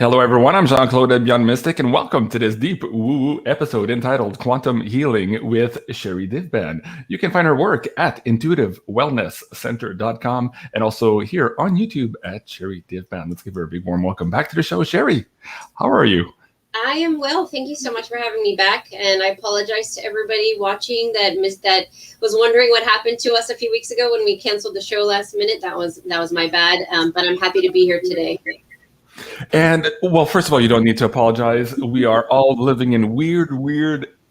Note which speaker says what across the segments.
Speaker 1: Hello, everyone. I'm Jean-Claude BeyondMystic, and welcome to this deep woo-woo episode entitled Quantum Healing with SHERRI DIVBAND. You can find her work at intuitivewellnesscenter.com and also here on YouTube at SHERRI DIVBAND. Let's give her a big warm welcome back to the show. SHERRI, how are you?
Speaker 2: I am well. Thank you so much for having me back. And I apologize to everybody watching that was wondering what happened to us a few weeks ago when we canceled the show last minute. That was my bad. But I'm happy to be here today.
Speaker 1: And well, first of all, you don't need to apologize. We are all living in weird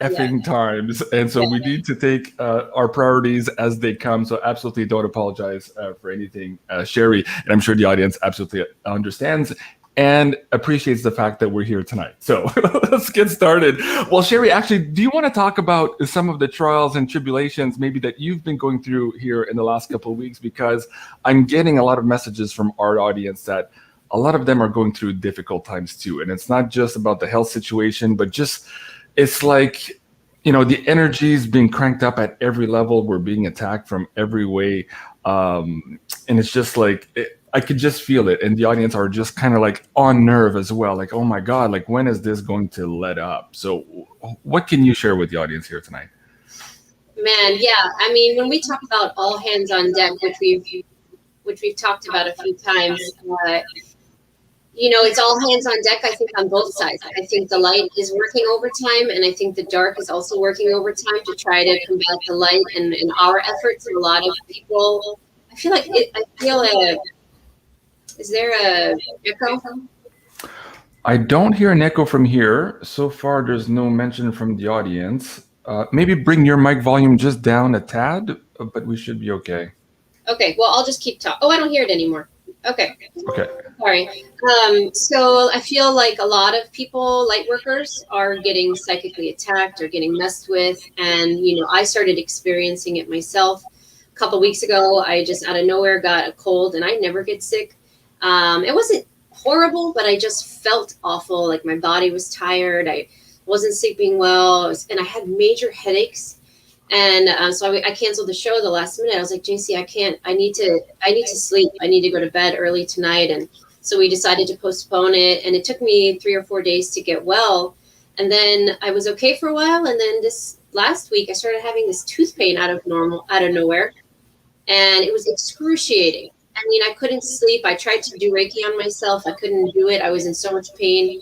Speaker 1: effing times. And so we need to take our priorities as they come. So absolutely don't apologize for anything, SHERRI. And I'm sure the audience absolutely understands and appreciates the fact that we're here tonight. So let's get started. Well, SHERRI, actually, do you want to talk about some of the trials and tribulations maybe that you've been going through here in the last couple of weeks? Because I'm getting a lot of messages from our audience that a lot of them are going through difficult times too. And it's not just about the health situation, but just, it's like, you know, the energy is being cranked up at every level. We're being attacked from every way. And it's just like, I could just feel it. And the audience are just kind of like on nerve as well. Like, oh my God, like when is this going to let up? So what can you share with the audience here tonight?
Speaker 2: Man, yeah. I mean, when we talk about all hands on deck, which we've talked about a few times, you know, it's all hands on deck, I think, on both sides. I think the light is working overtime, and I think the dark is also working overtime to try to combat the light and our efforts. And a lot of people, I feel is there a echo?
Speaker 1: I don't hear an echo from here. So far, there's no mention from the audience. Maybe bring your mic volume just down a tad, but we should be okay.
Speaker 2: Okay, well, I'll just keep talking. Oh, I don't hear it anymore. Okay. Sorry. So I feel like a lot of people, light workers, are getting psychically attacked or getting messed with. And, you know, I started experiencing it myself. A couple weeks ago, I just out of nowhere got a cold, and I never get sick. It wasn't horrible, but I just felt awful. Like my body was tired. I wasn't sleeping well. And I had major headaches. And so I canceled the show the last minute. I was like, JC, I need to sleep. I need to go to bed early tonight. And so we decided to postpone it. And it took me 3 or 4 days to get well. And then I was okay for a while. And then this last week, I started having this tooth pain out of nowhere. And it was excruciating. I mean, I couldn't sleep. I tried to do Reiki on myself. I couldn't do it. I was in so much pain.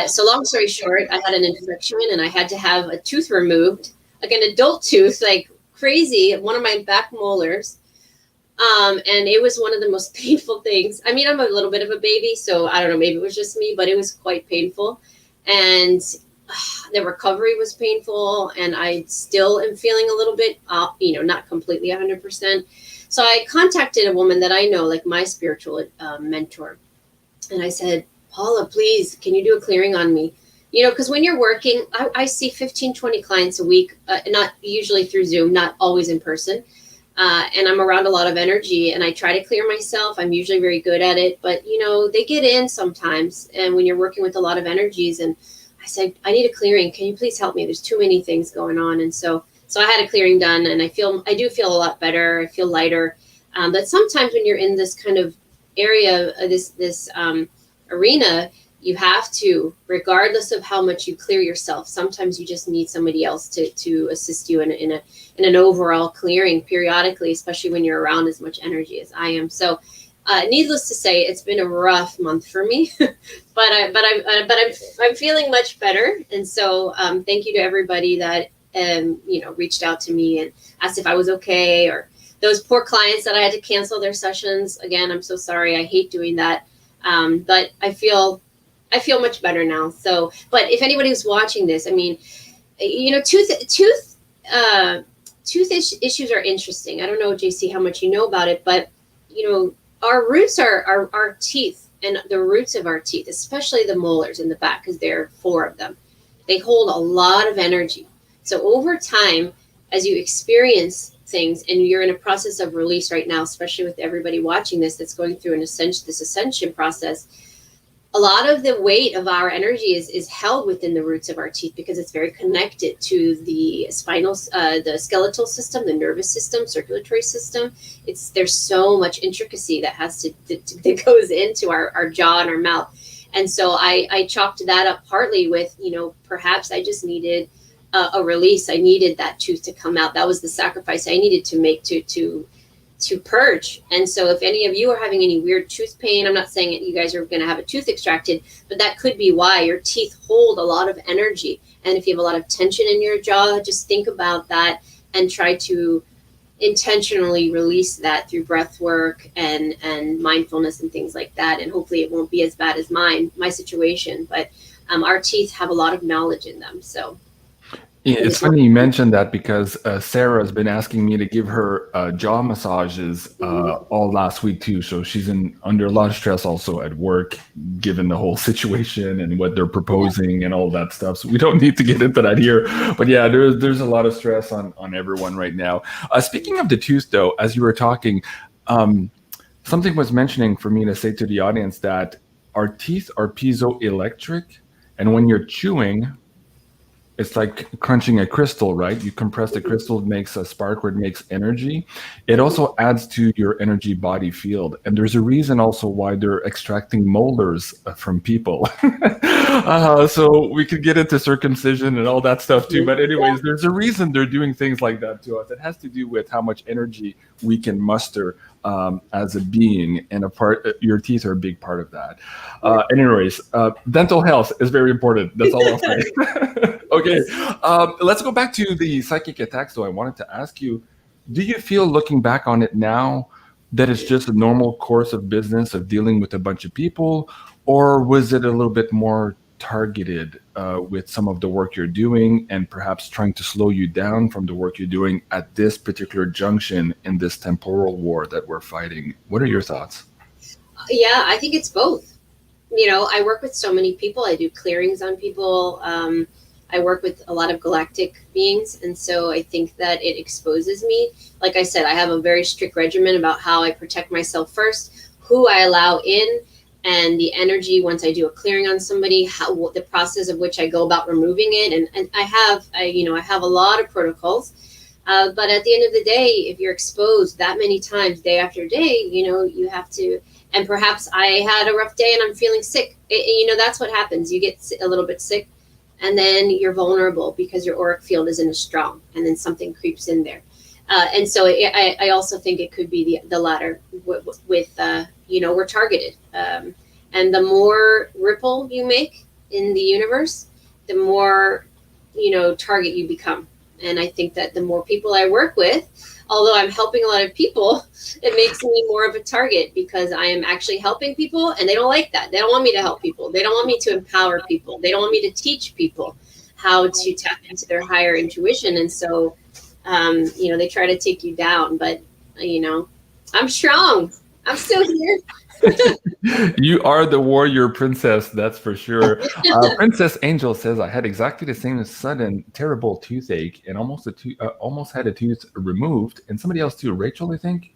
Speaker 2: So long story short, I had an infection and I had to have a tooth removed. Like an adult tooth, like crazy, one of my back molars. And it was one of the most painful things. I mean, I'm a little bit of a baby, so I don't know, maybe it was just me, but it was quite painful. And the recovery was painful. And I still am feeling a little bit, not completely 100%. So I contacted a woman that I know, like my spiritual mentor. And I said, Paula, please, can you do a clearing on me? You know, because when you're working, I see 15, 20 clients a week, not usually through Zoom, not always in person. And I'm around a lot of energy and I try to clear myself. I'm usually very good at it, but you know, they get in sometimes. And when you're working with a lot of energies, and I said, I need a clearing. Can you please help me? There's too many things going on. And so I had a clearing done, and I do feel a lot better. I feel lighter. But sometimes when you're in this kind of area, this arena, you have to, regardless of how much you clear yourself, sometimes you just need somebody else to assist you in an overall clearing periodically, especially when you're around as much energy as I am. So needless to say, it's been a rough month for me, but I'm feeling much better. And so thank you to everybody that reached out to me and asked if I was okay, or those poor clients that I had to cancel their sessions. Again, I'm so sorry. I hate doing that. But I feel much better now. So, but if anybody who's watching this, I mean, you know, tooth issues are interesting. I don't know, JC, how much you know about it, but you know, our roots are our teeth, and the roots of our teeth, especially the molars in the back, because there are 4 of them. They hold a lot of energy. So over time, as you experience things, and you're in a process of release right now, especially with everybody watching this that's going through this ascension process, a lot of the weight of our energy is held within the roots of our teeth, because it's very connected to the the skeletal system, the nervous system, circulatory system. There's so much intricacy that goes into our jaw and our mouth. And so I chalked that up partly with, perhaps I just needed a release. I needed that tooth to come out. That was the sacrifice I needed to make to purge. And so if any of you are having any weird tooth pain, I'm not saying that you guys are going to have a tooth extracted, but that could be why. Your teeth hold a lot of energy. And if you have a lot of tension in your jaw, just think about that and try to intentionally release that through breath work and mindfulness and things like that. And hopefully it won't be as bad as my situation, but our teeth have a lot of knowledge in them. So
Speaker 1: it's funny you mentioned that, because Sarah has been asking me to give her jaw massages all last week too. So she's under a lot of stress also at work, given the whole situation and what they're proposing and all that stuff. So we don't need to get into that here. But yeah, there's a lot of stress on everyone right now. Speaking of the tooth though, as you were talking, something was mentioning for me to say to the audience that our teeth are piezoelectric, and when you're chewing, it's like crunching a crystal, right? You compress the crystal, it makes a spark where it makes energy. It also adds to your energy body field. And there's a reason also why they're extracting molars from people. So we could get into circumcision and all that stuff too. But anyways, there's a reason they're doing things like that to us. It has to do with how much energy we can muster as a being, and your teeth are a big part of that. Anyways, dental health is very important. That's all I'll say. Okay, let's go back to the psychic attacks though. I wanted to ask you, do you feel, looking back on it now, that it's just a normal course of business of dealing with a bunch of people, or was it a little bit more targeted with some of the work you're doing, and perhaps trying to slow you down from the work you're doing at this particular junction in this temporal war that we're fighting? What are your thoughts?
Speaker 2: Yeah, I think it's both. I work with so many people. I do clearings on people. I work with a lot of galactic beings. And so I think that it exposes me. Like I said, I have a very strict regimen about how I protect myself first, who I allow in, and the energy once I do a clearing on somebody, the process of which I go about removing it. And I have a lot of protocols. But at the end of the day, if you're exposed that many times, day after day, you have to, and perhaps I had a rough day and I'm feeling sick. That's what happens. You get a little bit sick, and then you're vulnerable because your auric field isn't as strong, and then something creeps in there. And so I also think it could be the latter with we're targeted. And the more ripple you make in the universe, the more, target you become. And I think that the more people I work with, although I'm helping a lot of people, it makes me more of a target, because I am actually helping people, and they don't like that. They don't want me to help people. They don't want me to empower people. They don't want me to teach people how to tap into their higher intuition. And so, they try to take you down, but, I'm strong. I'm still here.
Speaker 1: You are the warrior princess, that's for sure. Princess Angel says, I had exactly the same sudden terrible toothache and almost had a tooth removed. And somebody else too, Rachel, I think.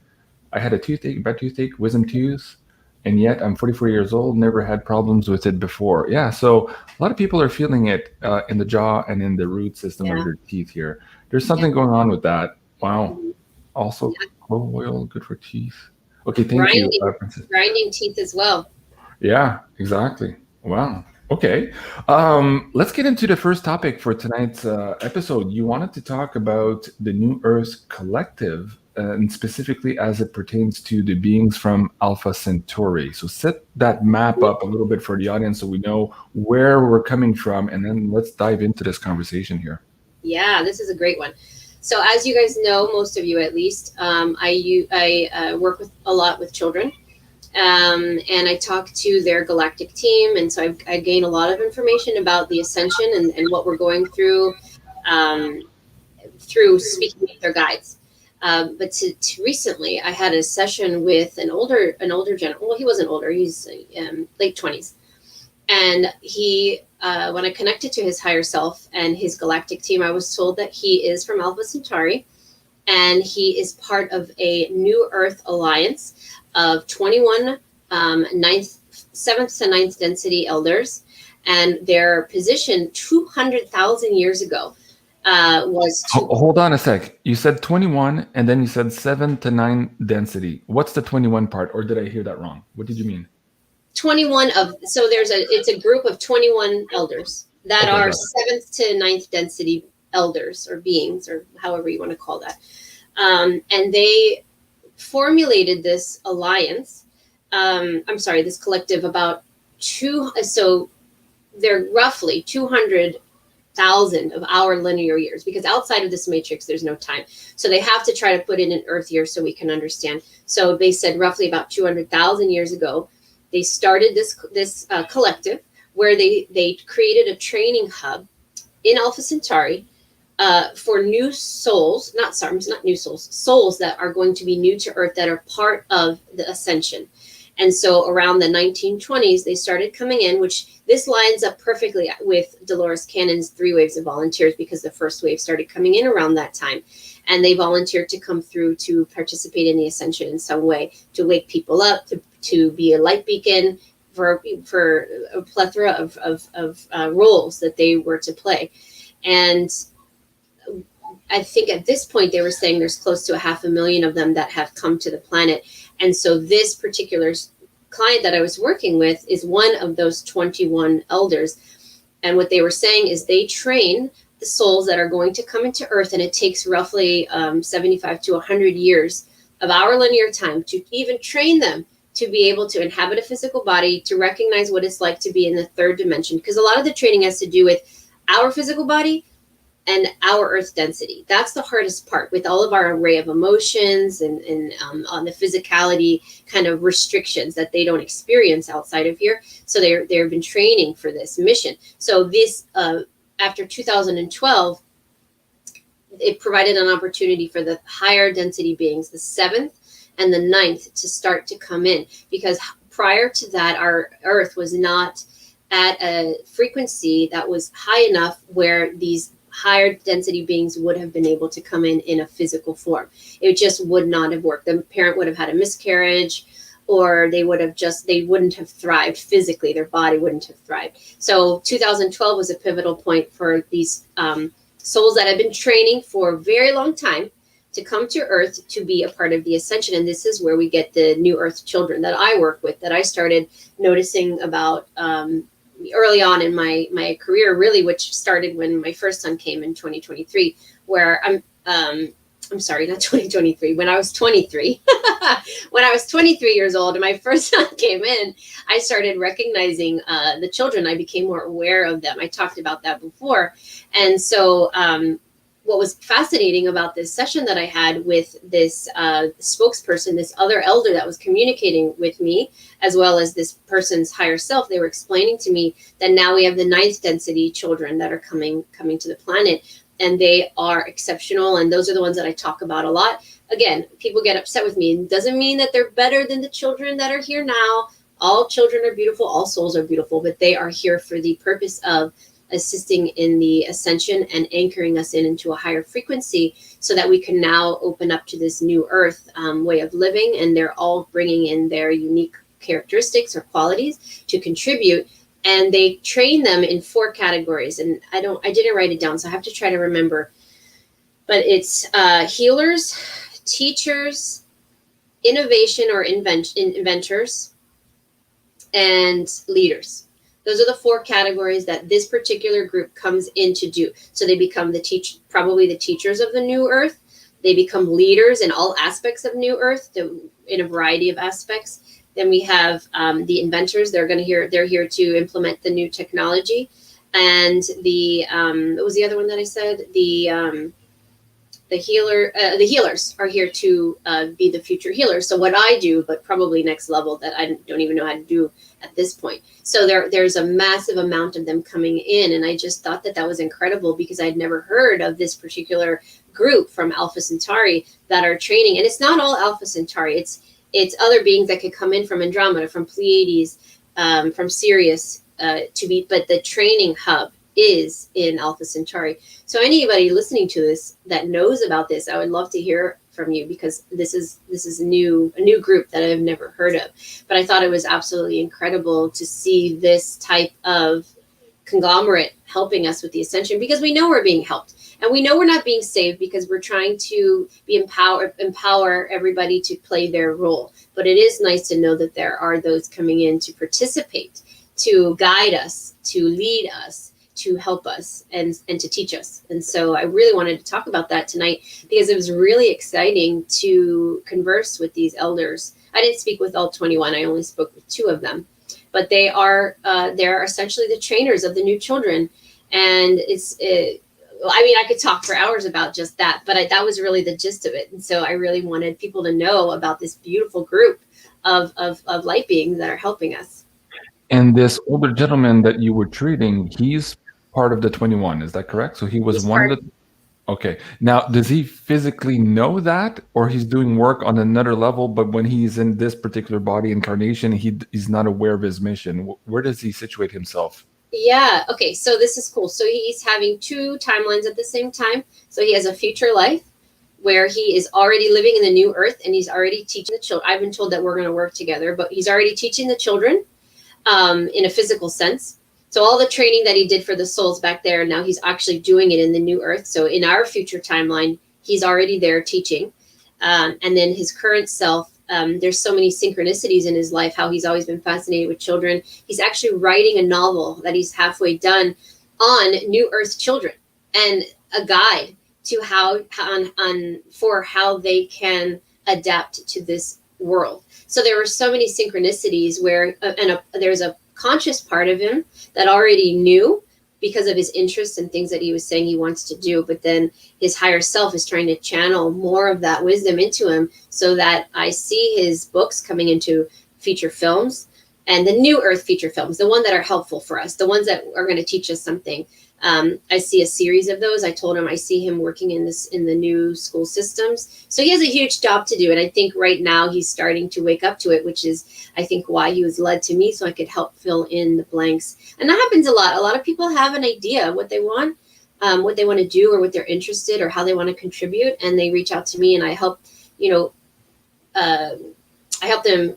Speaker 1: I had a bad toothache, wisdom tooth, and yet I'm 44 years old, never had problems with it before. Yeah, so a lot of people are feeling it in the jaw and in the root system of their teeth here. There's something going on with that. Wow. Also, clove oil, good for teeth. Okay, thank you, Princess.
Speaker 2: Grinding teeth as well.
Speaker 1: Yeah, exactly. Wow. Okay. Let's get into the first topic for tonight's episode. You wanted to talk about the New Earth Collective, and specifically as it pertains to the beings from Alpha Centauri. So set that map up a little bit for the audience so we know where we're coming from, and then let's dive into this conversation here.
Speaker 2: Yeah, this is a great one. So as you guys know, most of you at least, I work a lot with children, and I talk to their galactic team. And so I gain a lot of information about the Ascension and what we're going through speaking with their guides. But recently, I had a session with an older gentleman. Well, he wasn't older; he's late 20s, and he. When I connected to his higher self and his galactic team, I was told that he is from Alpha Centauri, and he is part of a New Earth alliance of 21 7th to 9th density elders, and their position 200,000 years ago was...
Speaker 1: Hold on a sec. You said 21, and then you said 7 to 9 density. What's the 21 part, or did I hear that wrong? What did you mean?
Speaker 2: 21 of, so it's a group of 21 elders that are 7th to 9th density elders or beings, or however you want to call that. And they formulated this alliance, this collective about so they're roughly 200,000 of our linear years, because outside of this matrix, there's no time. So they have to try to put in an Earth year so we can understand. So they said roughly about 200,000 years ago, they started this collective where they created a training hub in Alpha Centauri for new souls, souls that are going to be new to Earth, that are part of the Ascension. And so around the 1920s, they started coming in, which this lines up perfectly with Dolores Cannon's 3 waves of volunteers, because the first wave started coming in around that time. And they volunteered to come through to participate in the Ascension in some way, to wake people up, to be a light beacon for a plethora of roles that they were to play. And I think at this point, they were saying there's close to 500,000 of them that have come to the planet. And so this particular client that I was working with is one of those 21 elders. And what they were saying is they train the souls that are going to come into Earth, and it takes roughly 75 to 100 years of our linear time to even train them to be able to inhabit a physical body, to recognize what it's like to be in the 3rd dimension. Because a lot of the training has to do with our physical body and our Earth density. That's the hardest part, with all of our array of emotions and on the physicality kind of restrictions that they don't experience outside of here. So they've been training for this mission. So this, after 2012, it provided an opportunity for the higher density beings, the 7th and the 9th, to start to come in, because prior to that, our Earth was not at a frequency that was high enough where these higher density beings would have been able to come in a physical form. It just would not have worked. The parent would have had a miscarriage, or they wouldn't have thrived physically. Their body wouldn't have thrived. So 2012 was a pivotal point for these souls that have been training for a very long time to come to Earth to be a part of the Ascension. And this is where we get the New Earth children that I work with, that I started noticing about early on in my career, really, which started when my first son came in 2023, where I'm sorry, not 2023, when I was 23. When I was 23 years old and my first son came in, I started recognizing the children. I became more aware of them. I talked about that before. And so what was fascinating about this session that I had with this spokesperson, this other elder that was communicating with me, as well as this person's higher self, they were explaining to me that now we have the 9th density children that are coming to the planet, and they are exceptional. And those are the ones that I talk about a lot. Again, people get upset with me. It doesn't mean that they're better than the children that are here now. All children are beautiful. All souls are beautiful, but they are here for the purpose of assisting in the Ascension and anchoring us into a higher frequency, so that we can now open up to this new Earth way of living. And they're all bringing in their unique characteristics or qualities to contribute. And they train them in 4 categories. And I didn't write it down, so I have to try to remember. But it's healers, teachers, innovation or inventors, and leaders. Those are the 4 categories that this particular group comes in to do. So they become probably the teachers of the new Earth. They become leaders in all aspects of new Earth, in a variety of aspects. Then we have the inventors. They're here to implement the new technology. And what was the other one that I said? The healers are here to be the future healers. So what I do, but probably next level, that I don't even know how to do at this point. So there's a massive amount of them coming in. And I just thought that was incredible, because I'd never heard of this particular group from Alpha Centauri that are training. And it's not all Alpha Centauri. It's other beings that could come in from Andromeda, from Pleiades, from Sirius, but the training hub is in Alpha Centauri. So anybody listening to this that knows about this, I would love to hear from you, because this is a new group that I've never heard of. But I thought it was absolutely incredible to see this type of conglomerate helping us with the ascension, because we know we're being helped, and we know we're not being saved, because we're trying to empower everybody to play their role. But it is nice to know that there are those coming in to participate, to guide us, to lead us, to help us, and to teach us. And so I really wanted to talk about that tonight, because it was really exciting to converse with these elders. I didn't speak with all 21. I only spoke with 2 of them, but they're essentially the trainers of the new children. And I mean, I could talk for hours about just that, but that was really the gist of it. And so I really wanted people to know about this beautiful group of light beings that are helping us.
Speaker 1: And this older gentleman that you were treating, he's part of the 21, is that correct? So he was one of the... Okay. Now, does he physically know that, or he's doing work on another level, but when he's in this particular body incarnation, he's not aware of his mission? Where does he situate himself?
Speaker 2: Yeah. Okay. So this is cool. So he's having 2 timelines at the same time. So he has a future life where he is already living in the new earth, and he's already teaching the children. I've been told that we're going to work together, but he's already teaching the children in a physical sense. So all the training that he did for the souls back there, now he's actually doing it in the new earth. So in our future timeline, he's already there teaching. And then his current self, there's so many synchronicities in his life, how he's always been fascinated with children. He's actually writing a novel that he's halfway done on new earth children, and a guide to for how they can adapt to this world. So there were so many synchronicities where, there's a conscious part of him that already knew because of his interests and things that he was saying he wants to do. But then his higher self is trying to channel more of that wisdom into him, so that I see his books coming into feature films, and the new earth feature films, the ones that are helpful for us, the ones that are going to teach us something. I see a series of those. I told him I see him working in the new school systems. So he has a huge job to do. And I think right now he's starting to wake up to it, which is, I think, why he was led to me, so I could help fill in the blanks. And that happens a lot. A lot of people have an idea what they want to do, or what they're interested, or how they want to contribute. And they reach out to me, and I help, I help them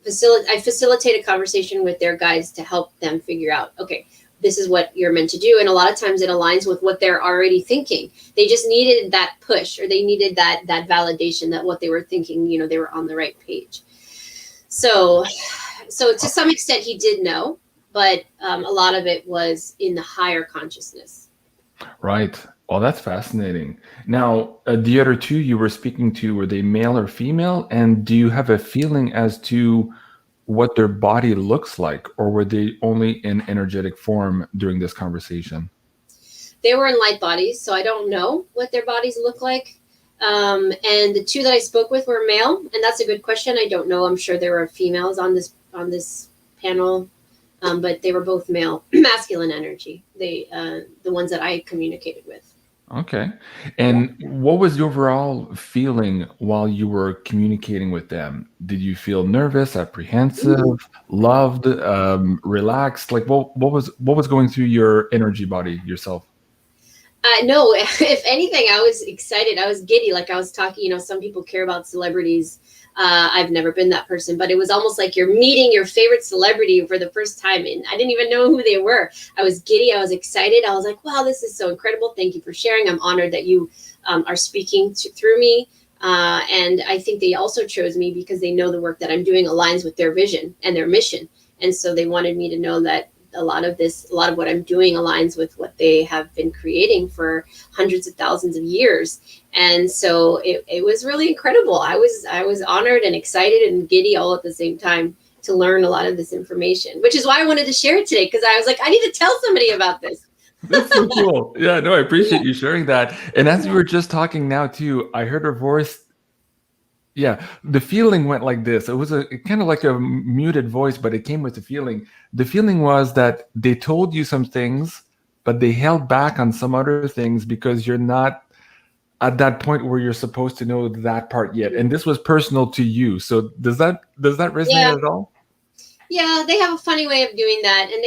Speaker 2: facilitate a conversation with their guides to help them figure out, okay, this is what you're meant to do. And a lot of times it aligns with what they're already thinking. They just needed that push, or they needed that validation that what they were thinking, they were on the right page. So to some extent he did know, but a lot of it was in the higher consciousness.
Speaker 1: Right. Well, that's fascinating. Now, the other 2 you were speaking to, were they male or female? And do you have a feeling as to what their body looks like, or were they only in energetic form during this conversation?
Speaker 2: They were in light bodies, so I don't know what their bodies look like. And the 2 that I spoke with were male, and that's a good question. I don't know. I'm sure there were females on this panel, but they were both male, masculine energy. The ones that I communicated with. Okay.
Speaker 1: And what was the overall feeling while you were communicating with them? Did you feel nervous, apprehensive, loved, relaxed? Like what was going through your energy body yourself?
Speaker 2: No, if anything, I was excited. I was giddy. Like I was talking, some people care about celebrities. I've never been that person, but it was almost like you're meeting your favorite celebrity for the first time. And I didn't even know who they were. I was giddy. I was excited. I was like, wow, this is so incredible. Thank you for sharing. I'm honored that you are speaking through me. And I think they also chose me because they know the work that I'm doing aligns with their vision and their mission. And so they wanted me to know that a lot of what I'm doing aligns with what they have been creating for hundreds of thousands of years. And so it was really incredible. I was honored and excited and giddy all at the same time to learn a lot of this information, which is why I wanted to share it today, because I was like, I need to tell somebody about this.
Speaker 1: That's so cool. Yeah, no, I appreciate you sharing that. And as we were just talking now too, I heard her voice. Yeah, the feeling went like this. It was kind of like a muted voice, but it came with the feeling. The feeling was that they told you some things, but they held back on some other things because you're not at that point where you're supposed to know that part yet. And this was personal to you. So does that resonate at all?
Speaker 2: Yeah, they have a funny way of doing that, and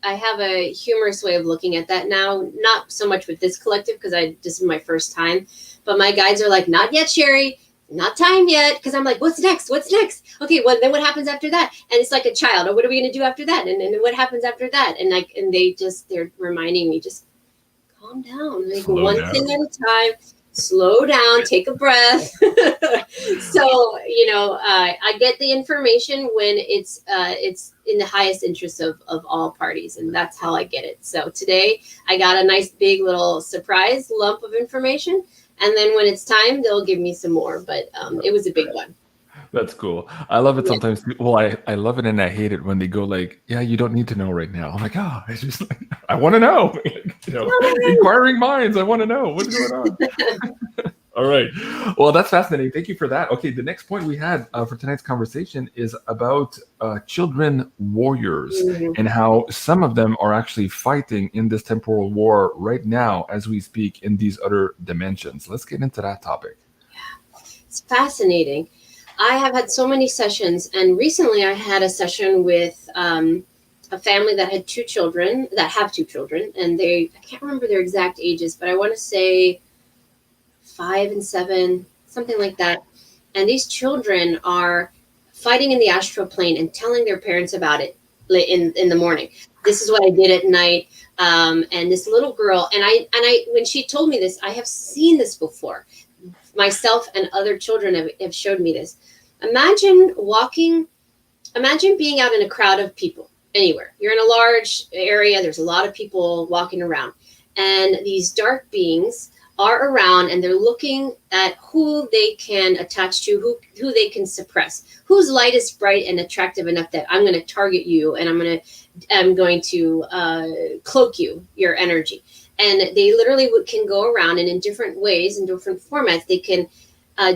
Speaker 2: I have a humorous way of looking at that now. Not so much with this collective because this is my first time. But my guides are like, not yet, Sherri. not time yet, because I'm like, what's next? What's next? Okay, well, then what happens after that? And it's like a child. Oh, what are we going to do after that? And then what happens after that? And like, and they're reminding me, just calm down, like one thing at a time. Slow down, take a breath. So, you know, I get the information when it's in the highest interest of all parties, and that's how I get it. So today I got a nice big little surprise lump of information, and then when it's time, they'll give me some more. But it was a big one.
Speaker 1: That's cool. I love it sometimes. Well, I love it and I hate it when they go like, yeah, you don't need to know right now. I'm like, oh, it's just like, I want to know. You know, inquiring minds, I want to know what's going on. All right. Well, that's fascinating. Thank you for that. Okay, the next point we had for tonight's conversation is about children warriors and how some of them are actually fighting in this temporal war right now as we speak in these other dimensions. Let's get into that topic.
Speaker 2: Yeah, it's fascinating. I have had so many sessions, and recently I had a session with a family that had two children, and I can't remember their exact ages, but I want to say 5 and 7, something like that. And these children are fighting in the astral plane and telling their parents about it in the morning. This is what I did at night. And this little girl, and I when she told me this, I have seen this before. Myself and other children have showed me this. Imagine being out in a crowd of people anywhere. You're in a large area. There's a lot of people walking around, and these dark beings are around, and they're looking at who they can attach to, who they can suppress, whose light is bright and attractive enough that I'm going to target you, and I'm going to cloak you, your energy. And they literally can go around, and in different ways, in different formats, they can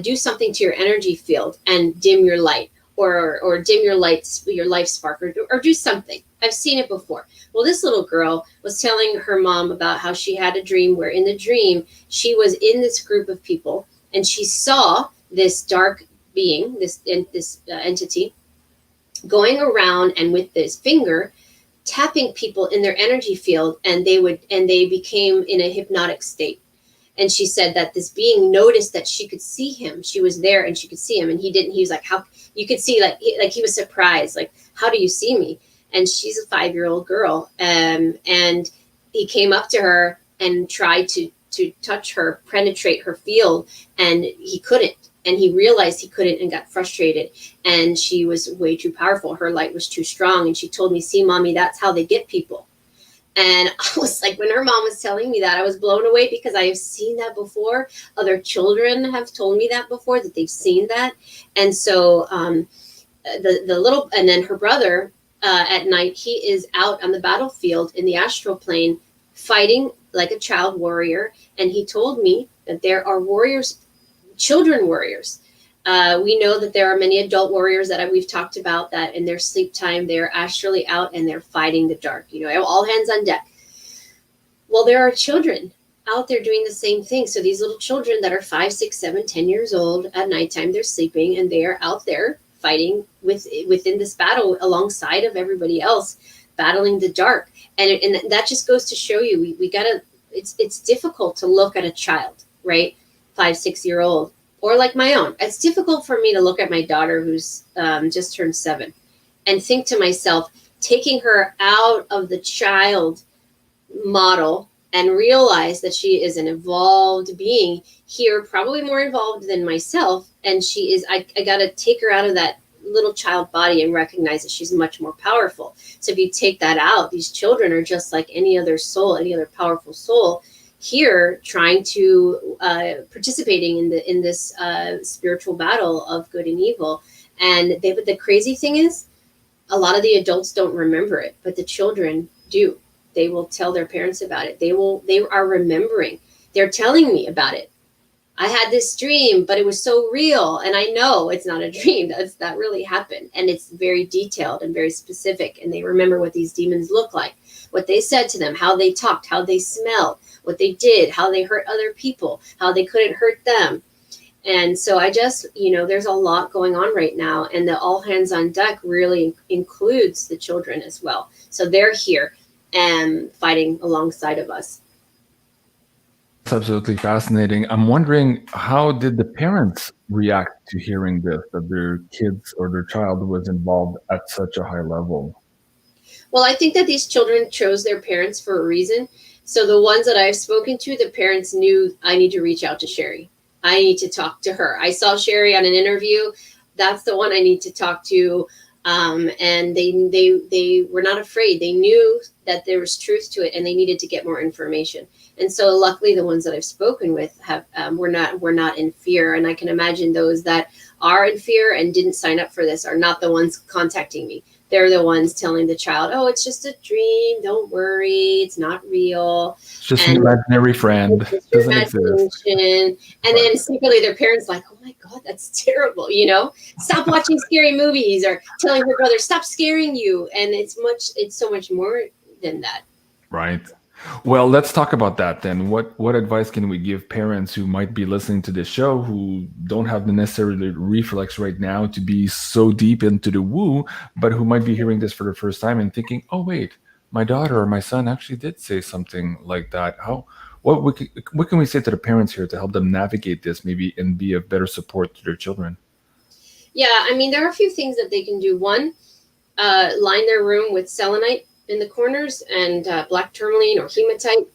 Speaker 2: do something to your energy field and dim your light, or dim your life spark, or do something. I've seen it before. Well, this little girl was telling her mom about how she had a dream where in the dream she was in this group of people, and she saw this dark being, this entity, going around and with this finger tapping people in their energy field, and they became in a hypnotic state. And she said that this being noticed that she could see him. She was there and she could see him, and he didn't. He was like, how you could see, like he was surprised, like, how do you see me? And she's a 5-year-old girl, and he came up to her and tried to touch her, penetrate her field, and he couldn't. And he realized he couldn't and got frustrated. And she was way too powerful. Her light was too strong. And she told me, see, mommy, that's how they get people. And I was like, when her mom was telling me that, I was blown away, because I have seen that before. Other children have told me that before, that they've seen that. And so the little, and then her brother at night, he is out on the battlefield in the astral plane fighting like a child warrior. And he told me that there are warriors, children warriors. We know that there are many adult warriors that we've talked about, that in their sleep time, they're astrally out and they're fighting the dark, all hands on deck. Well, there are children out there doing the same thing. So these little children that are 5, 6, 7, 10 years old, at nighttime, they're sleeping, and they are out there fighting within this battle alongside of everybody else, battling the dark. And that just goes to show you, we gotta, it's difficult to look at a child, right? 5, 6-year-old, or like my own. It's difficult for me to look at my daughter who's just turned 7 and think to myself, taking her out of the child model and realize that she is an evolved being here, probably more evolved than myself. And she is, I got to take her out of that little child body and recognize that she's much more powerful. So if you take that out, these children are just like any other soul, any other powerful soul, here trying to participating in this spiritual battle of good and evil. And the crazy thing is, a lot of the adults don't remember it, but the children do. They will tell their parents about it. They are remembering. They're telling me about it. I had this dream, but it was so real, and I know it's not a dream. That really happened, and it's very detailed and very specific. And they remember what these demons look like, what they said to them, how they talked, how they smelled, what they did, how they hurt other people, how they couldn't hurt them. And so I just, there's a lot going on right now, and the all hands on deck really includes the children as well. So they're here and fighting alongside of us.
Speaker 1: It's absolutely fascinating. I'm wondering, how did the parents react to hearing this, that their kids or their child was involved at such a high level?
Speaker 2: Well, I think that these children chose their parents for a reason. So the ones that I've spoken to, the parents knew I need to reach out to Sherri. I need to talk to her. I saw Sherri on an interview. That's the one I need to talk to. And they were not afraid. They knew that there was truth to it, and they needed to get more information. And so, luckily, the ones that I've spoken with have were not in fear. And I can imagine those that are in fear and didn't sign up for this are not the ones contacting me. They're the ones telling the child, "Oh, it's just a dream. Don't worry. It's not real.
Speaker 1: It's just an imaginary friend.
Speaker 2: It's your imagination." And then secretly their parents like, "Oh my God, that's terrible. You know, stop watching scary movies," or telling her brother, "Stop scaring you." And it's so much more than that.
Speaker 1: Right. Well, let's talk about that then. What advice can we give parents who might be listening to this show who don't have the necessary reflex right now to be so deep into the woo, but who might be hearing this for the first time and thinking, "Oh wait, my daughter or my son actually did say something like that." What can we say to the parents here to help them navigate this, maybe, and be of better support to their children?
Speaker 2: Yeah, I mean, there are a few things that they can do. One, line their room with selenite in the corners and black tourmaline or hematite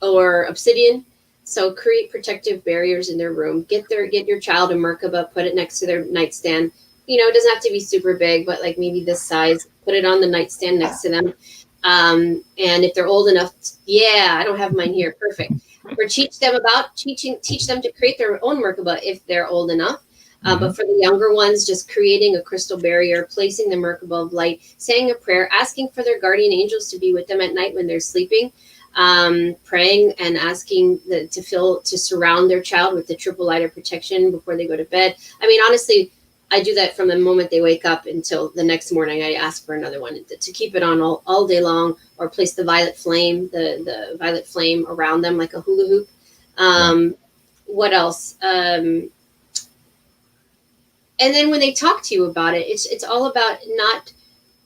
Speaker 2: or obsidian. So create protective barriers in their room. Get your child a Merkaba, put it next to their nightstand. You know, it doesn't have to be super big, but like maybe this size. Put it on the nightstand next to them. And if they're old enough, I don't have mine here. Perfect. Or teach them to create their own Merkaba if they're old enough. But for the younger ones, just creating a crystal barrier, placing the Merkaba of light, saying a prayer, asking for their guardian angels to be with them at night when they're sleeping, praying and asking to surround their child with the triple light of protection before they go to bed. I mean, honestly, I do that from the moment they wake up until the next morning. I ask for another one to keep it on all day long, or place the violet flame, the violet flame around them like a hula hoop. What else? And then when they talk to you about it, it's all about not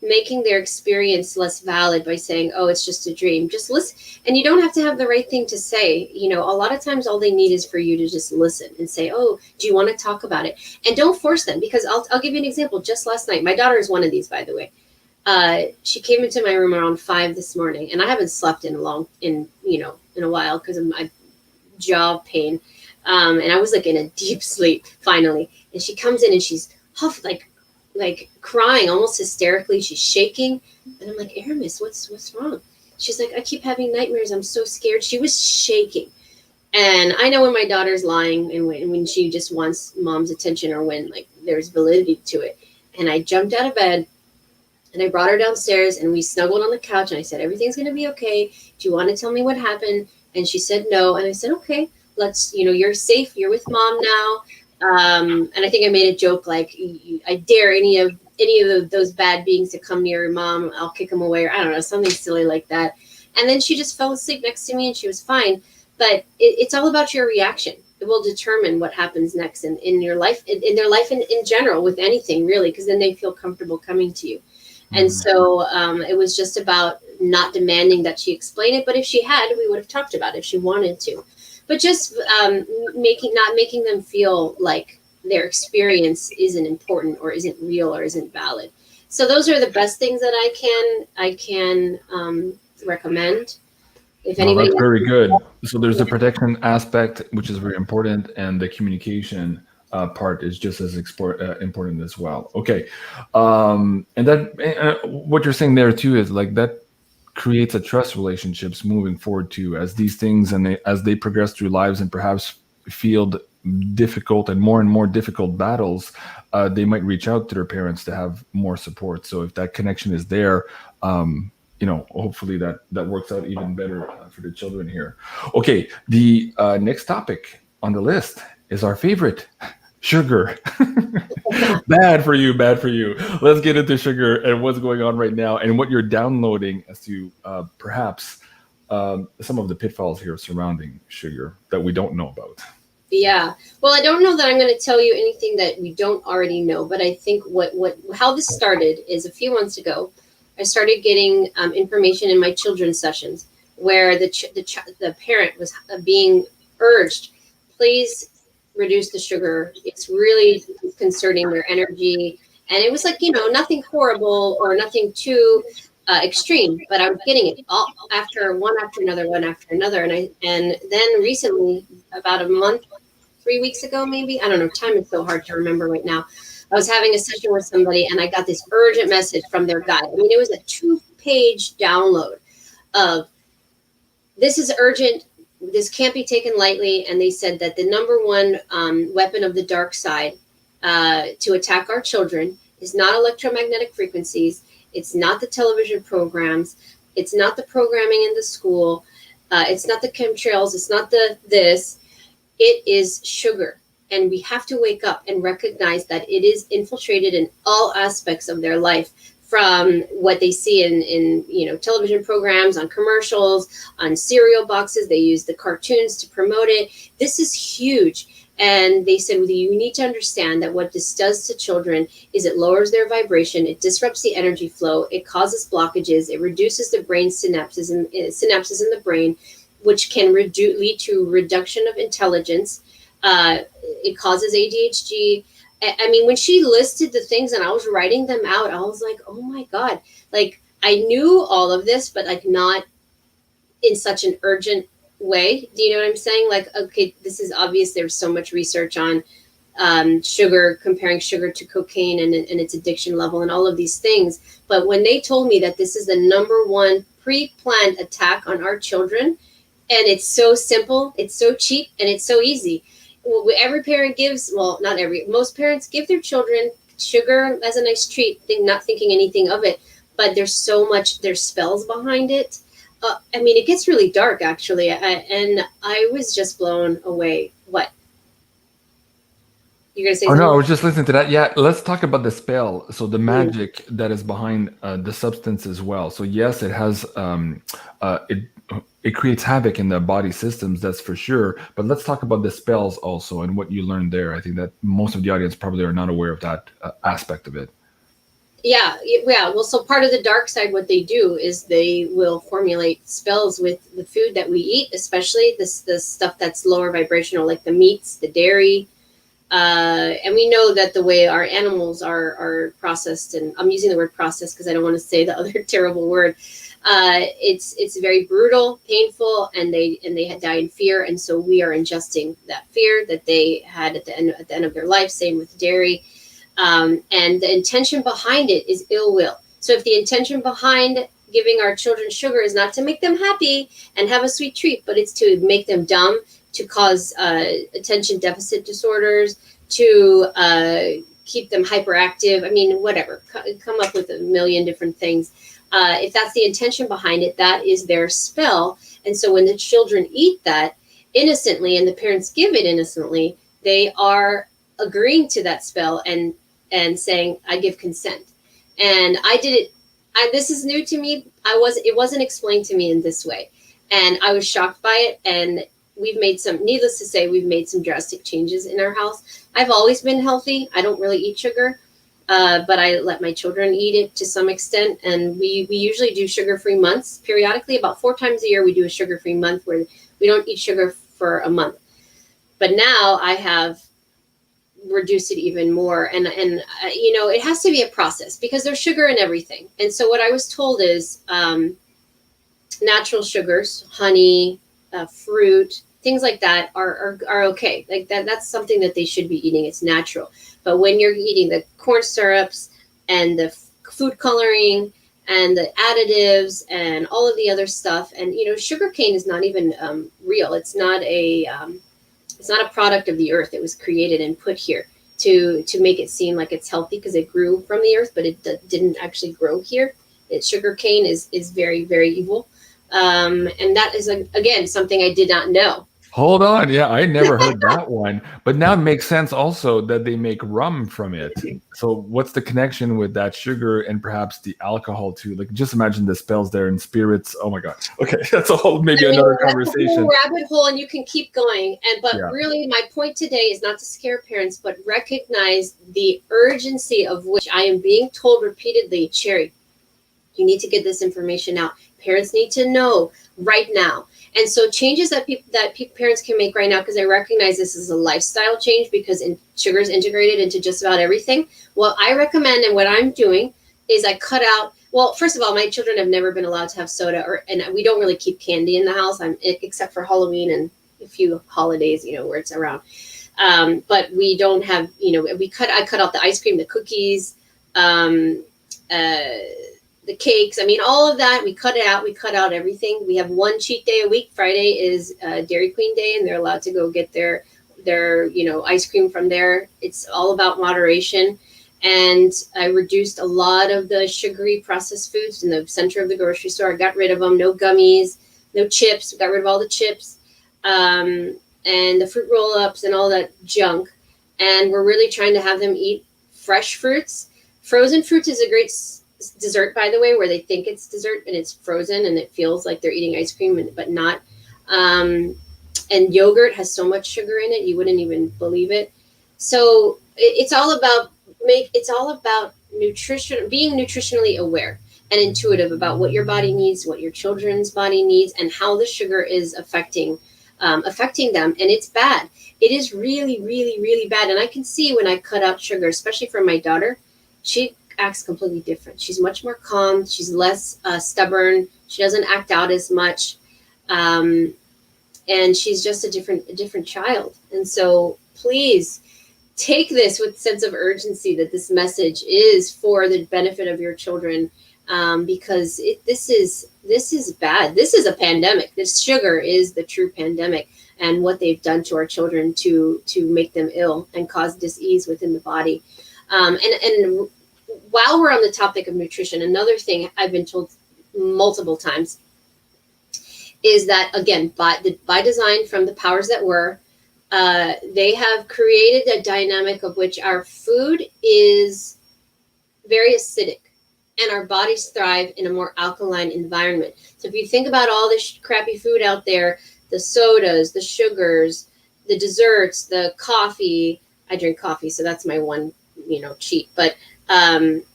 Speaker 2: making their experience less valid by saying, "Oh, it's just a dream." Just listen. And you don't have to have the right thing to say. You know, a lot of times all they need is for you to just listen and say, "Oh, do you want to talk about it?" And don't force them, because I'll give you an example. Just last night, my daughter is one of these, by the way. She came into my room around 5 this morning, and I haven't slept in a while because of my jaw pain. And I was like in a deep sleep finally. And she comes in and she's huffed, like crying, almost hysterically. She's shaking. And I'm like, "Aramis, what's wrong?" She's like, "I keep having nightmares. I'm so scared." She was shaking. And I know when my daughter's lying and when she just wants mom's attention, or when like there's validity to it. And I jumped out of bed and I brought her downstairs and we snuggled on the couch and I said, "Everything's going to be okay. Do you want to tell me what happened?" And she said no. And I said, "Okay, you're safe. You're with mom now." And I think I made a joke like, "I dare any of those bad beings to come near your mom, I'll kick them away," or I don't know, something silly like that. And then she just fell asleep next to me and she was fine. But it's all about your reaction. It will determine what happens next in your life, in their life in general, with anything really, because then they feel comfortable coming to you. And so it was just about not demanding that she explain it. But if she had, we would have talked about it if she wanted to. But just not making them feel like their experience isn't important or isn't real or isn't valid. So those are the best things that I can recommend. If anybody,
Speaker 1: that's very good. So there's the protection aspect, which is very important, and the communication part is just as important as well. Okay, and that what you're saying there too is like that creates a trust relationships moving forward too, as these things as they progress through lives and perhaps field difficult and more difficult battles, they might reach out to their parents to have more support. So if that connection is there, hopefully that works out even better for the children here. Okay, the next topic on the list is our favorite, sugar. Bad for you. Let's get into sugar and what's going on right now and what you're downloading as to perhaps some of the pitfalls here surrounding sugar that we don't know about.
Speaker 2: Yeah. Well, I don't know that I'm going to tell you anything that we don't already know, but I think how this started is a few months ago. I started getting information in my children's sessions where the parent was being urged, please reduce the sugar. It's really concerning their energy. And it was like, you know, nothing horrible or nothing too extreme, but I was getting it all after one after another, one after another. And then recently, about a month, 3 weeks ago, maybe, I don't know, time is so hard to remember right now. I was having a session with somebody and I got this urgent message from their guide. I mean, it was a 2-page download of, this is urgent. This can't be taken lightly. And they said that the number one weapon of the dark side to attack our children is not electromagnetic frequencies. It's not the television programs. It's not the programming in the school. It's not the chemtrails. It's not the this. It is sugar. And we have to wake up and recognize that it is infiltrated in all aspects of their life, from what they see in you know, television programs, on commercials, on cereal boxes. They use the cartoons to promote it. This is huge. And they said, well, you need to understand that what this does to children is it lowers their vibration, it disrupts the energy flow, it causes blockages, it reduces the brain synapses in the brain, which can lead to reduction of intelligence. It causes ADHD. I mean, when she listed the things and I was writing them out, I was like, oh my God, like I knew all of this, but like not in such an urgent way. Do you know what I'm saying? Like, okay, this is obvious. There's so much research on sugar, comparing sugar to cocaine and its addiction level and all of these things. But when they told me that this is the number one pre-planned attack on our children, and it's so simple, it's so cheap, and it's so easy. Every parent gives, well, not every, most parents give their children sugar as a nice treat, not thinking anything of it. But there's so much, there's spells behind it. I mean, it gets really dark, actually. And I was just blown away. What? You're going to say something?
Speaker 1: No, I was just listening to that. Yeah, let's talk about the spell. So the magic that is behind the substance as well. So yes, it has, it creates havoc in the body systems, that's for sure. But let's talk about the spells also and what you learned there. I think that most of the audience probably are not aware of that aspect of it.
Speaker 2: Yeah. Well, so part of the dark side, what they do is they will formulate spells with the food that we eat, especially the stuff that's lower vibrational, like the meats, the dairy. And we know that the way our animals are processed, and I'm using the word processed because I don't want to say the other terrible word. It's very brutal, painful, and they die in fear. And so we are ingesting that fear that they had at the end of their life. Same with dairy. And the intention behind it is ill will. So if the intention behind giving our children sugar is not to make them happy and have a sweet treat, but it's to make them dumb, to cause attention deficit disorders, to keep them hyperactive. I mean, whatever, come up with a million different things. If that's the intention behind it, that is their spell. And so when the children eat that innocently and the parents give it innocently, they are agreeing to that spell and saying, I give consent. And I did it. This is new to me. It wasn't explained to me in this way. And I was shocked by it. And needless to say, we've made some drastic changes in our house. I've always been healthy. I don't really eat sugar, but I let my children eat it to some extent. And we usually do sugar-free months periodically. About 4 times a year, we do a sugar-free month where we don't eat sugar for a month. But now I have reduced it even more. And you know, it has to be a process because there's sugar in everything. And so what I was told is natural sugars, honey, fruit, things like that are okay. Like that's something that they should be eating. It's natural. But when you're eating the corn syrups and the food coloring and the additives and all of the other stuff, and you know, sugar cane is not even real. It's not a product of the earth. It was created and put here to make it seem like it's healthy because it grew from the earth, but it didn't actually grow here. Sugar cane is very, very evil. And that is, again, something I did not know.
Speaker 1: Hold on. Yeah, I never heard that one. But now it makes sense also that they make rum from it. So what's the connection with that sugar and perhaps the alcohol too? Like, just imagine the spells there and spirits. Oh my God. Okay, that's a whole another conversation.
Speaker 2: That's a whole rabbit hole, and you can keep going. But really, my point today is not to scare parents, but recognize the urgency of which I am being told repeatedly, Sherri, You need to get this information out. Parents need to know right now. And so changes that parents can make right now, because I recognize this is a lifestyle change, because sugar is integrated into just about everything. What I recommend and what I'm doing is I cut out, well, first of all, my children have never been allowed to have soda, and we don't really keep candy in the house, except for Halloween and a few holidays, where it's around. But we don't have, I cut out the ice cream, the cookies, the cakes. I mean, all of that, we cut it out. We cut out everything. We have one cheat day a week. Friday is Dairy Queen Day, and they're allowed to go get their ice cream from there. It's all about moderation. And I reduced a lot of the sugary processed foods in the center of the grocery store. I got rid of them. No gummies, no chips. We got rid of all the chips, and the fruit roll-ups and all that junk. And we're really trying to have them eat fresh fruits. Frozen fruits is a great dessert, by the way, where they think it's dessert and it's frozen and it feels like they're eating ice cream, but not. And yogurt has so much sugar in it, you wouldn't even believe it. So it's all about nutrition, being nutritionally aware and intuitive about what your body needs, what your children's body needs, and how the sugar is affecting them. And it's bad. It is really, really, really bad. And I can see when I cut out sugar, especially for my daughter, she acts completely different. She's much more calm. She's less stubborn. She doesn't act out as much. And she's just a different child. And so please take this with a sense of urgency, that this message is for the benefit of your children, because this is bad. This is a pandemic. This sugar is the true pandemic, and what they've done to our children to make them ill and cause dis-ease within the body. And while we're on the topic of nutrition, another thing I've been told multiple times is that, again, by design from the powers that were, they have created a dynamic of which our food is very acidic and our bodies thrive in a more alkaline environment. So if you think about all this crappy food out there, the sodas, the sugars, the desserts, the coffee, I drink coffee, so that's my one, cheat. But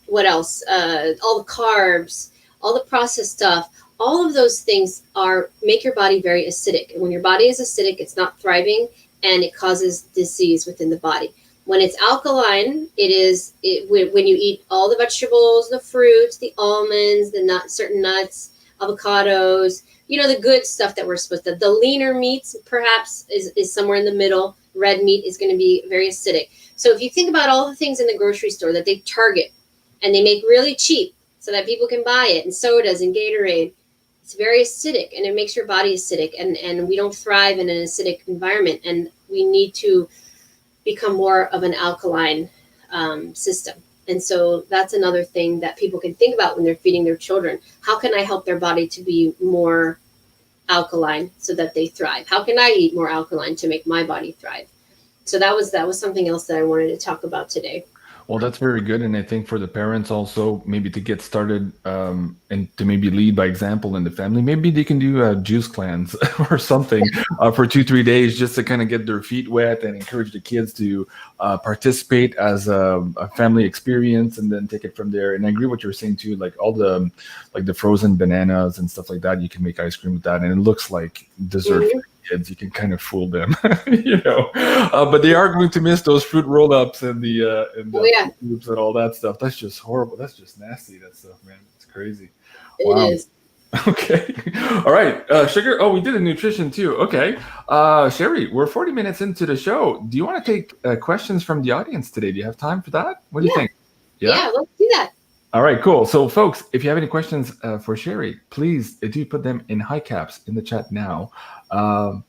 Speaker 2: what else? All the carbs, all the processed stuff, all of those things make your body very acidic. And when your body is acidic, it's not thriving, and it causes disease within the body. When it's alkaline, when you eat all the vegetables, the fruits, the almonds, certain nuts, avocados, the good stuff that we're supposed to. The leaner meats perhaps is somewhere in the middle. Red meat is going to be very acidic. So if you think about all the things in the grocery store that they target and they make really cheap so that people can buy it, and sodas and Gatorade, it's very acidic, and it makes your body acidic, and we don't thrive in an acidic environment, and we need to become more of an alkaline system. And so that's another thing that people can think about when they're feeding their children. How can I help their body to be more alkaline so that they thrive? How can I eat more alkaline to make my body thrive? So that was something else that I wanted to talk about today.
Speaker 1: Well, that's very good. And I think for the parents also, maybe to get started and to maybe lead by example in the family, maybe they can do a juice cleanse or something for 2-3 days, just to kind of get their feet wet and encourage the kids to participate as a family experience, and then take it from there. And I agree what you're saying too, like all the frozen bananas and stuff like that, you can make ice cream with that, and it looks like dessert. Mm-hmm. Kids, you can kind of fool them, but they are going to miss those fruit roll-ups and the soups and all that stuff. That's just horrible. That's just nasty. That stuff, man. It's crazy. Wow. It is. Okay. All right. Sugar. Oh, we did a nutrition too. Okay. Sherry, we're 40 minutes into the show. Do you want to take questions from the audience today? Do you have time for that? What do you think?
Speaker 2: Yeah, let's do that.
Speaker 1: All right, cool. So, folks, if you have any questions for Sherry, please do put them in high caps in the chat now.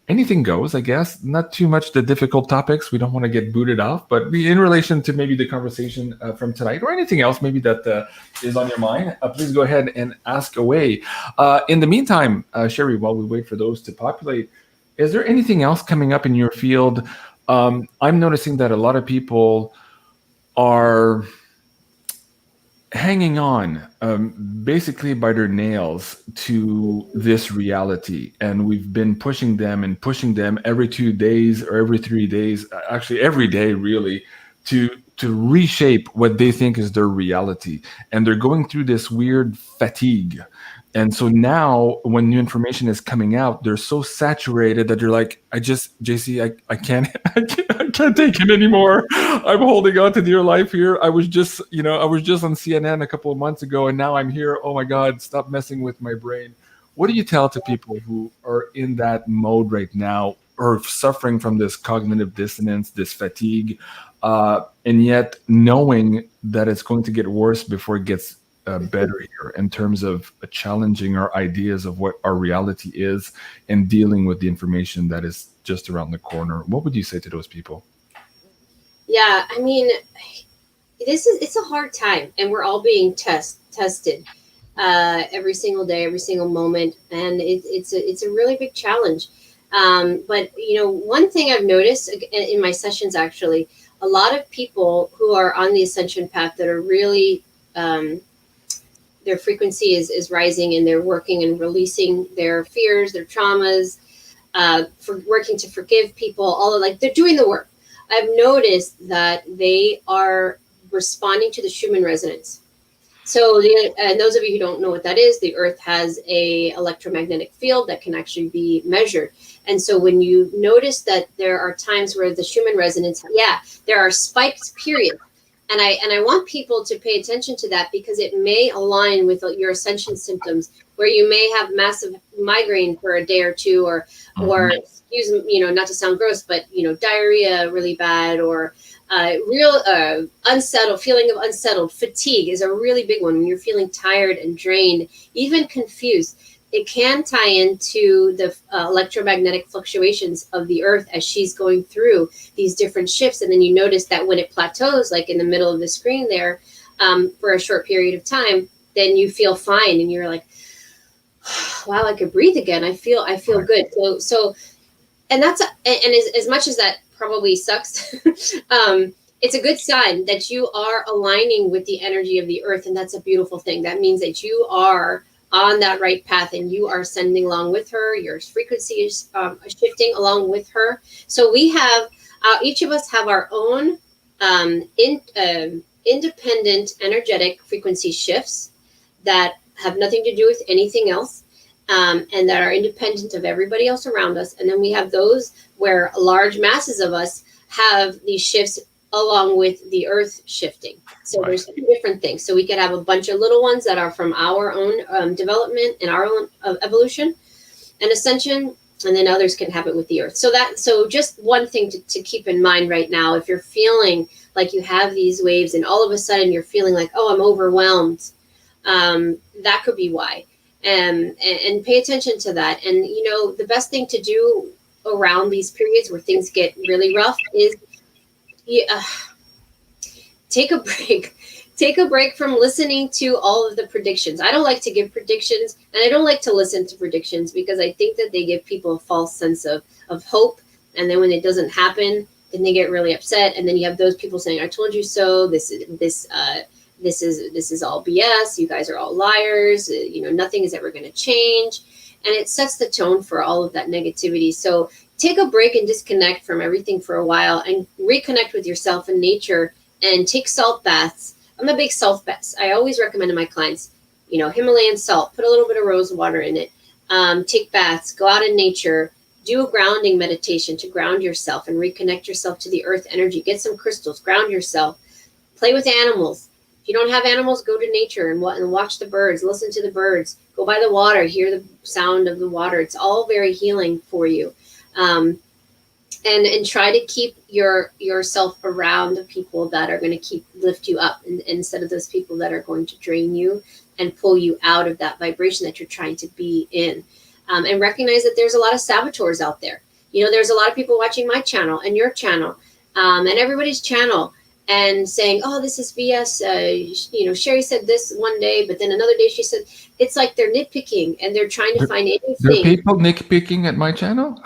Speaker 1: Anything goes, I guess. Not too much the difficult topics. We don't want to get booted off, but in relation to maybe the conversation from tonight, or anything else maybe that is on your mind, please go ahead and ask away. In the meantime, Sherry, while we wait for those to populate, is there anything else coming up in your field? I'm noticing that a lot of people are hanging on basically by their nails to this reality, and we've been pushing them every 2 days or every 3 days, actually every day really, to reshape what they think is their reality, and they're going through this weird fatigue. And so now when new information is coming out, they're so saturated that they're like, JC, I can't, I can't take it anymore. I'm holding on to dear life here. I was just on CNN a couple of months ago, and now I'm here. Oh my God, stop messing with my brain. What do you tell to people who are in that mode right now, or suffering from this cognitive dissonance, this fatigue, and yet knowing that it's going to get worse before it gets better here, in terms of challenging our ideas of what our reality is and dealing with the information that is just around the corner? What would you say to those people?
Speaker 2: Yeah, I mean, it's a hard time, and we're all being tested every single day, every single moment, and it's a really big challenge. But one thing I've noticed in my sessions, actually, a lot of people who are on the ascension path that are really their frequency is rising, and they're working and releasing their fears, their traumas, for working to forgive people, all of, like, they're doing the work. I've noticed that they are responding to the Schumann resonance. So and those of you who don't know what that is, the Earth has a electromagnetic field that can actually be measured. And so when you notice that there are times where the Schumann resonance, there are spiked periods. And I want people to pay attention to that, because it may align with your ascension symptoms, where you may have massive migraine for a day or two, or not to sound gross, but diarrhea really bad, or real feeling of unsettled. Fatigue is a really big one. When you're feeling tired and drained, even confused, it can tie into the electromagnetic fluctuations of the Earth as she's going through these different shifts. And then you notice that when it plateaus, like in the middle of the screen there, for a short period of time, then you feel fine, and you're like, wow, I could breathe again. I feel good. So, and that's as much as that probably sucks, it's a good sign that you are aligning with the energy of the Earth, and that's a beautiful thing. That means that you are on that right path, and you are sending along with her. Your frequency is shifting along with her. So we have, each of us have our own independent energetic frequency shifts that have nothing to do with anything else, and that are independent of everybody else around us. And then we have those where large masses of us have these shifts along with the Earth shifting. So there's two different things. So we could have a bunch of little ones that are from our own development and our own evolution and ascension, and then others can have it with the Earth. So just one thing to keep in mind right now, if you're feeling like you have these waves and all of a sudden you're feeling like, oh, I'm overwhelmed, that could be why. And pay attention to that. And the best thing to do around these periods where things get really rough is take a break. Take a break from listening to all of the predictions. I don't like to give predictions, and I don't like to listen to predictions, because I think that they give people a false sense of hope. And then when it doesn't happen, then they get really upset. And then you have those people saying, I told you so. This is all BS. You guys are all liars. Nothing is ever going to change. And it sets the tone for all of that negativity. So take a break and disconnect from everything for a while, and reconnect with yourself and nature, and take salt baths. I'm a big salt bath. I always recommend to my clients, Himalayan salt, put a little bit of rose water in it, take baths, go out in nature, do a grounding meditation to ground yourself and reconnect yourself to the Earth energy. Get some crystals, ground yourself, play with animals. If you don't have animals, go to nature and watch the birds, listen to the birds, go by the water, hear the sound of the water. It's all very healing for you. And try to keep yourself around the people that are going to lift you up, instead of those people that are going to drain you and pull you out of that vibration that you're trying to be in. And recognize that there's a lot of saboteurs out there. There's a lot of people watching my channel and your channel, and everybody's channel, and saying, oh, this is BS. Sherri said this one day, but then another day she said, it's like they're nitpicking and they're trying to find anything.
Speaker 1: There are people nitpicking at my channel?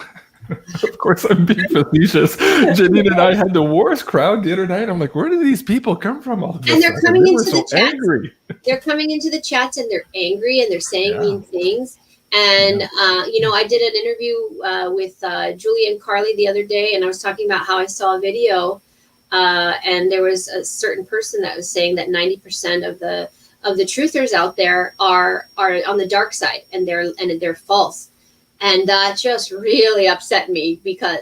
Speaker 1: Of course, I'm being facetious. Janine and I had the worst crowd the other night. I'm like, where do these people come from? All
Speaker 2: and they're coming into the chats. Angry. They're coming into the chats and they're angry and they're saying mean things. And, I did an interview with Julie and Carly the other day, and I was talking about how I saw a video And there was a certain person that was saying that 90% of the truthers out there are on the dark side, and they're false. And that just really upset me, because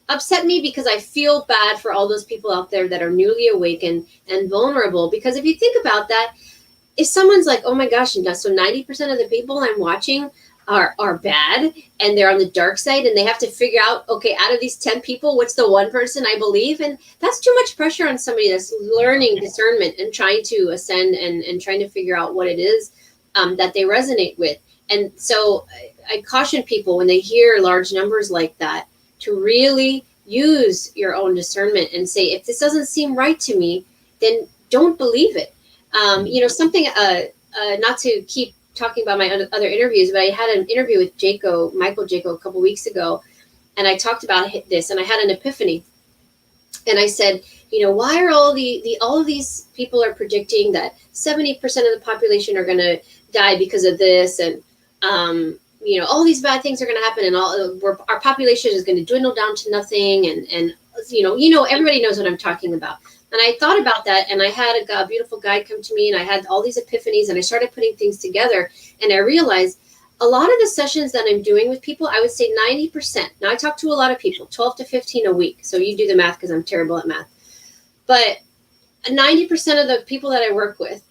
Speaker 2: I feel bad for all those people out there that are newly awakened and vulnerable. Because if you think about that, if someone's like, oh my gosh, so 90% of the people I'm watching are bad, and they're on the dark side, and they have to figure out, okay, out of these 10 people, what's the one person I believe? And that's too much pressure on somebody that's learning discernment and trying to ascend and trying to figure out what it is that they resonate with. And so I caution people when they hear large numbers like that to really use your own discernment and say, if this doesn't seem right to me, then don't believe it. Something, not to keep talking about my other interviews, but I had an interview with Michael Jaco, a couple weeks ago, and I talked about this, and I had an epiphany. And I said, why are all of these people are predicting that 70% of the population are going to die because of this, and all these bad things are going to happen, and our population is going to dwindle down to nothing, and everybody knows what I'm talking about. And I thought about that, and I had a beautiful guide come to me, and I had all these epiphanies, and I started putting things together, and I realized a lot of the sessions that I'm doing with people, I would say 90%. Now, I talk to a lot of people, 12 to 15 a week. So you do the math, because I'm terrible at math. But 90% of the people that I work with,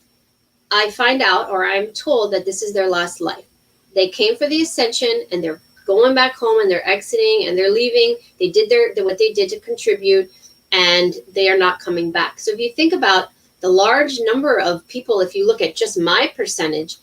Speaker 2: I find out, or I'm told, that this is their last life. They came for the ascension, and they're going back home, and they're exiting, and they're leaving. They did what they did to contribute, and they are not coming back. So if you think about the large number of people, if you look at just my percentage,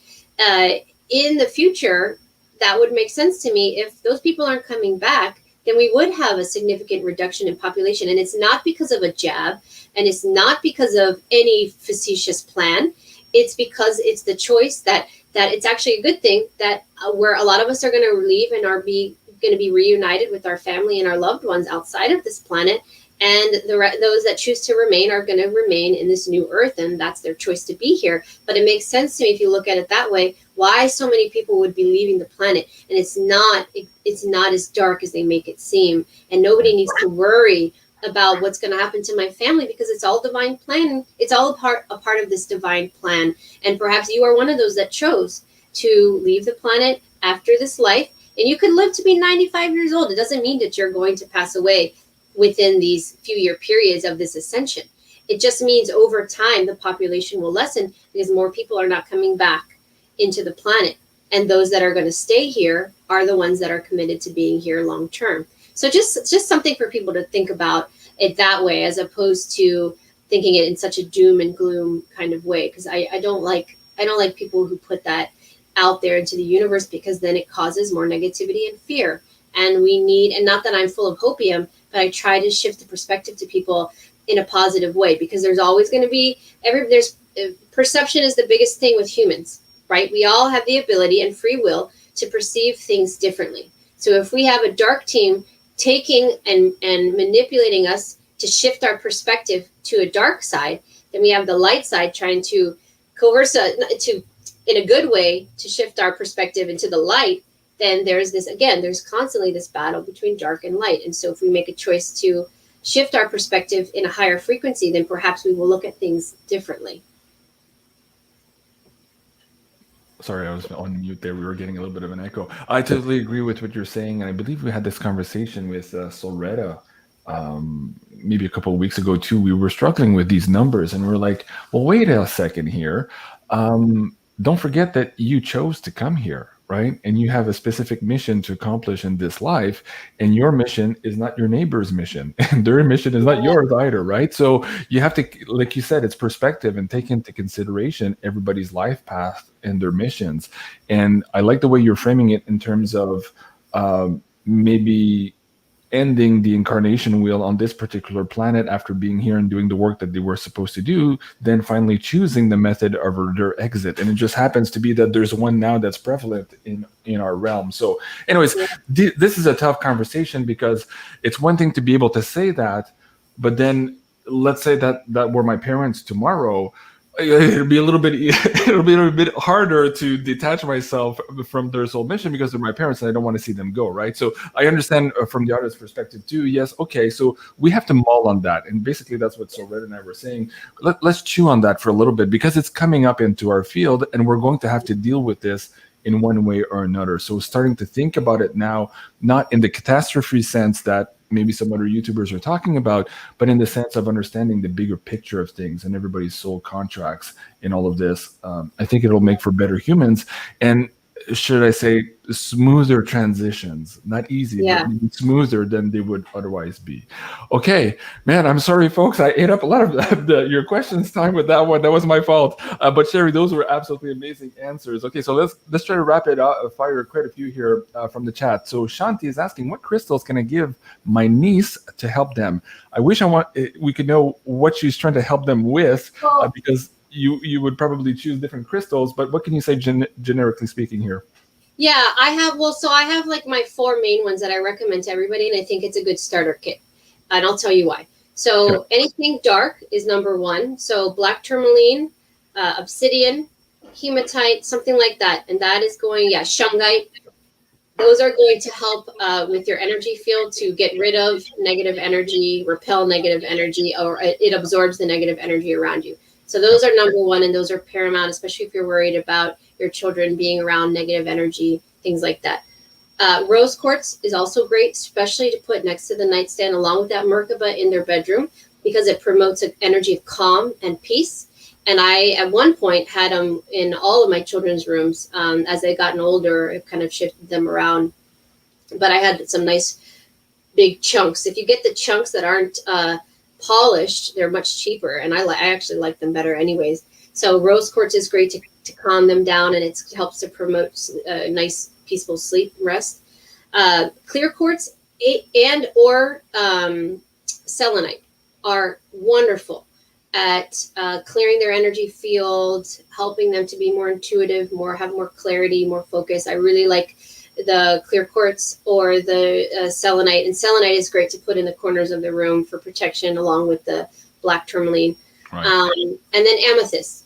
Speaker 2: in the future, that would make sense to me. If those people aren't coming back, then we would have a significant reduction in population. And it's not because of a jab, and it's not because of any facetious plan. It's because it's the choice that it's actually a good thing that where a lot of us are going to leave and are going to be reunited with our family and our loved ones outside of this planet. And those that choose to remain are going to remain in this new earth, and that's their choice to be here. But it makes sense to me, if you look at it that way, why so many people would be leaving the planet. And it's not as dark as they make it seem. And nobody needs to worry about what's going to happen to my family, because it's all divine plan. It's all a part of this divine plan. And perhaps you are one of those that chose to leave the planet after this life. And you could live to be 95 years old. It doesn't mean that you're going to pass away within these few year periods of this ascension. It just means over time the population will lessen, because more people are not coming back into the planet, and those that are going to stay here are the ones that are committed to being here long term. So just something for people to think about it that way, as opposed to thinking it in such a doom and gloom kind of way, because I don't like people who put that out there into the universe, because then it causes more negativity and fear. And we need, and not that I'm full of hopium, but I try to shift the perspective to people in a positive way, because there's always going to be perception is the biggest thing with humans, right? We all have the ability and free will to perceive things differently. So if we have a dark team taking and manipulating us to shift our perspective to a dark side, then we have the light side trying to coerce us in a good way to shift our perspective into the light. Then there's constantly this battle between dark and light. And so if we make a choice to shift our perspective in a higher frequency, then perhaps we will look at things differently.
Speaker 1: Sorry, I was on mute there. We were getting a little bit of an echo. I totally agree with what you're saying. And I believe we had this conversation with Soretta maybe a couple of weeks ago too. We were struggling with these numbers, and we're like, well, wait a second here. Don't forget that you chose to come here, right? And you have a specific mission to accomplish in this life, and your mission is not your neighbor's mission, and their mission is not yours either, right? So you have to, like you said, it's perspective, and take into consideration everybody's life path and their missions. And I like the way you're framing it in terms of maybe ending the incarnation wheel on this particular planet after being here and doing the work that they were supposed to do, then finally choosing the method of their exit. And it just happens to be that there's one now that's prevalent in our realm. So anyways, this is a tough conversation, because it's one thing to be able to say that, but then let's say that were my parents tomorrow, it'll be a little bit it'll be a little bit harder to detach myself from their soul mission because they're my parents and I don't want to see them go, right? So I understand from the artist's perspective too. Yes, okay, so we have to mull on that, and basically that's what Sorette and I were saying. Let's chew on that for a little bit because it's coming up into our field and we're going to have to deal with this in one way or another. So starting to think about it now, not in the catastrophe sense that maybe some other YouTubers are talking about, but in the sense of understanding the bigger picture of things and everybody's soul contracts in all of this. I think it'll make for better humans. And should I say smoother transitions, not easy, but maybe smoother than they would otherwise be. Okay, man, I'm sorry, folks. I ate up a lot of your questions time with that one. That was my fault. But Sherry, those were absolutely amazing answers. Okay, so let's try to wrap it up. Fire quite a few here from the chat. So Shanti is asking, what crystals can I give my niece to help them? I wish we could know what she's trying to help them with, because you would probably choose different crystals, but what can you say generically speaking here?
Speaker 2: Yeah, I have like my 4 main ones that I recommend to everybody, and I think it's a good starter kit. And I'll tell you why. So anything dark is number 1. So black tourmaline, obsidian, hematite, something like that. And that is going, shungite. Those are going to help with your energy field to get rid of negative energy, repel negative energy, or it absorbs the negative energy around you. So those are number 1, and those are paramount, especially if you're worried about your children being around negative energy, things like that. Rose quartz is also great, especially to put next to the nightstand along with that Merkaba in their bedroom, because it promotes an energy of calm and peace. And I, at one point, had them in all of my children's rooms. As they gotten older, I kind of shifted them around. But I had some nice big chunks. If you get the chunks that aren't polished, they're much cheaper, and I actually like them better anyways. So rose quartz is great to calm them down, and it helps to promote nice peaceful sleep rest. Clear quartz or selenite are wonderful at clearing their energy field, helping them to be more intuitive, have more clarity, more focus. I really like the clear quartz or the selenite, and selenite is great to put in the corners of the room for protection, along with the black tourmaline. Right. And then amethyst.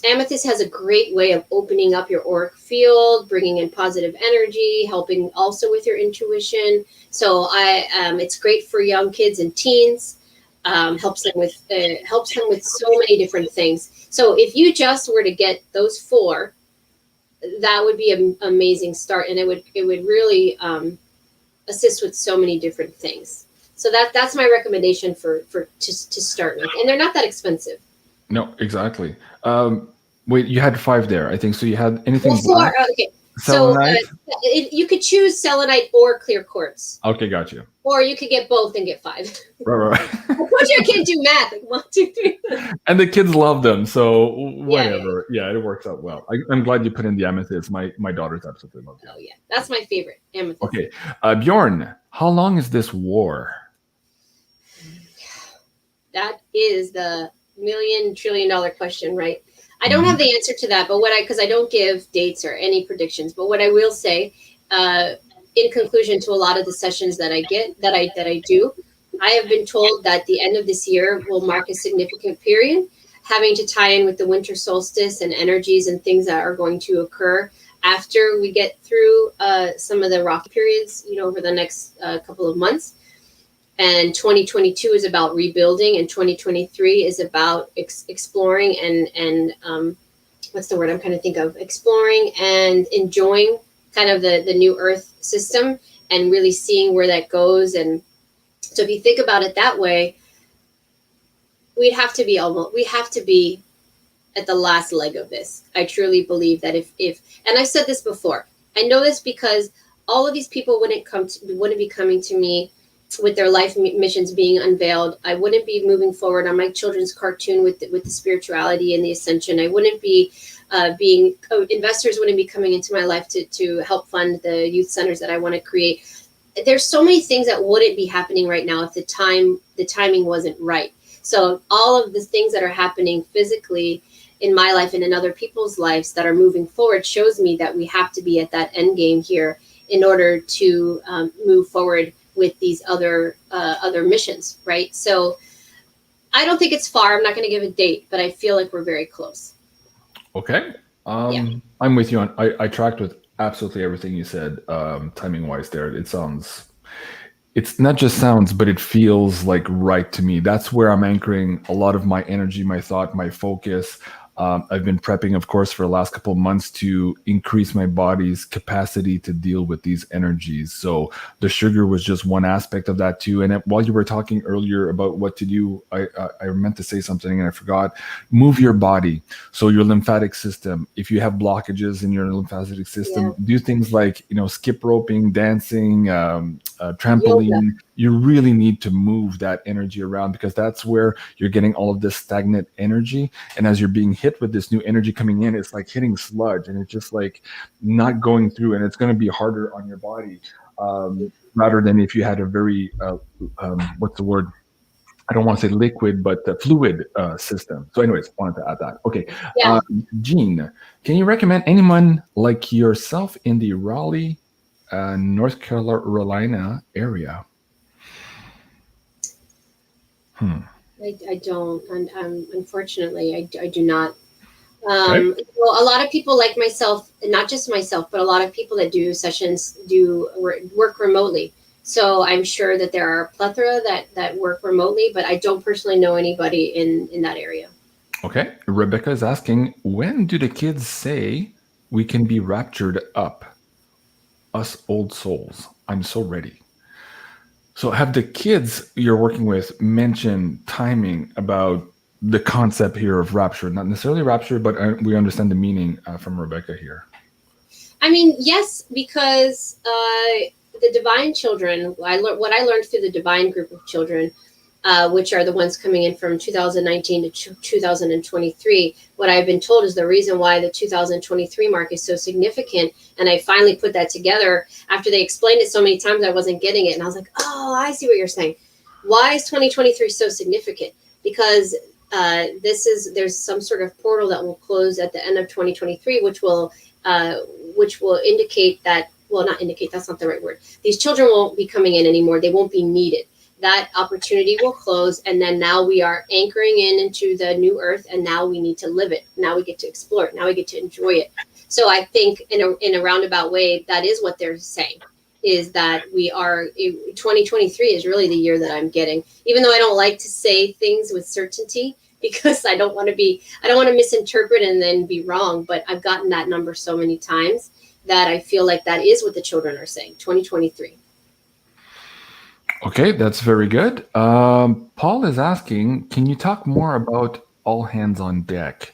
Speaker 2: Amethyst has a great way of opening up your auric field, bringing in positive energy, helping also with your intuition. So it's great for young kids and teens. Helps them with so many different things. So if you just were to get those 4, that would be an amazing start, and it would really assist with so many different things. So that's my recommendation to start with, and they're not that expensive.
Speaker 1: No, exactly. Wait, you had 5 there, I think. So you had anything?
Speaker 2: Well, 4. Okay. Selenite? So you could choose selenite or clear quartz.
Speaker 1: Okay, got you.
Speaker 2: Or you could get both and get 5.
Speaker 1: Right.
Speaker 2: Of course, your kid do math, like 1, 2, 3.
Speaker 1: And the kids love them, so whatever. Yeah, it works out well. I'm glad you put in the amethyst. My daughters absolutely love it.
Speaker 2: Oh yeah, that's my favorite, amethyst.
Speaker 1: Okay, Bjorn, how long is this war?
Speaker 2: That is the $1 trillion question, right? I don't have the answer to that, but because I don't give dates or any predictions, but what I will say, in conclusion to a lot of the sessions that I do, I have been told that the end of this year will mark a significant period, having to tie in with the winter solstice and energies and things that are going to occur after we get through some of the rocky periods, over the next couple of months. And 2022 is about rebuilding, and 2023 is about exploring and what's the word I'm trying to think of? Exploring and enjoying kind of the new Earth system and really seeing where that goes. And so if you think about it that way, we have to be at the last leg of this. I truly believe that if and I've said this before, I know this because all of these people wouldn't be coming to me with their life missions being unveiled. I wouldn't be moving forward on my children's cartoon with the spirituality and the ascension. I wouldn't be investors wouldn't be coming into my life to help fund the youth centers that I want to create. There's so many things that wouldn't be happening right now if the timing wasn't right. So all of the things that are happening physically in my life and in other people's lives that are moving forward shows me that we have to be at that end game here in order to move forward with these other missions, right? So I don't think it's far. I'm not going to give a date, but I feel like we're very close.
Speaker 1: Okay. I'm with you on, I tracked with absolutely everything you said, timing wise there. It's not just sounds, but it feels like right to me. That's where I'm anchoring a lot of my energy, my thought, my focus. I've been prepping, of course, for the last couple of months to increase my body's capacity to deal with these energies. So the sugar was just one aspect of that too. And while you were talking earlier about what to do, I meant to say something and I forgot. Move your body. So your lymphatic system, if you have blockages in your lymphatic system, do things like, skip roping, dancing, trampoline. Yoga. You really need to move that energy around, because that's where you're getting all of this stagnant energy. And as you're being hit with this new energy coming in, it's like hitting sludge, and it's just like not going through, and it's going to be harder on your body, rather than if you had a very, what's the word? I don't want to say liquid, but the fluid system. So anyways, wanted to add that. Okay.
Speaker 2: Yeah.
Speaker 1: Jean, can you recommend anyone like yourself in the Raleigh, North Carolina area?
Speaker 2: I don't. Unfortunately, I do not. Well, a lot of people like myself, and not just myself, but a lot of people that do sessions work remotely. So I'm sure that there are a plethora that work remotely, but I don't personally know anybody in that area. Okay.
Speaker 1: Rebecca is asking, when do the kids say we can be raptured up? Us old souls. I'm so ready. So have the kids you're working with mentioned timing about the concept here of rapture? Not necessarily rapture, but we understand the meaning from Rebecca here.
Speaker 2: I mean, yes, because the divine children, what I learned through the divine group of children, which are the ones coming in from 2019 to 2023. What I've been told is the reason why the 2023 mark is so significant. And I finally put that together after they explained it so many times, I wasn't getting it. And I was like, oh, I see what you're saying. Why is 2023 so significant? Because there's some sort of portal that will close at the end of 2023, which will indicate that, well, not indicate, that's not the right word. These children won't be coming in anymore. They won't be needed. That opportunity will close, and then now we are anchoring into the new earth, and now we need to live it. Now we get to explore it. Now we get to enjoy it. So I think in a roundabout way, that is what they're saying, is that 2023 is really the year that I'm getting, even though I don't like to say things with certainty, because I don't want to misinterpret and then be wrong. But I've gotten that number so many times that I feel like that is what the children are saying, 2023.
Speaker 1: Okay, that's very good. Paul is asking, can you talk more about all hands on deck?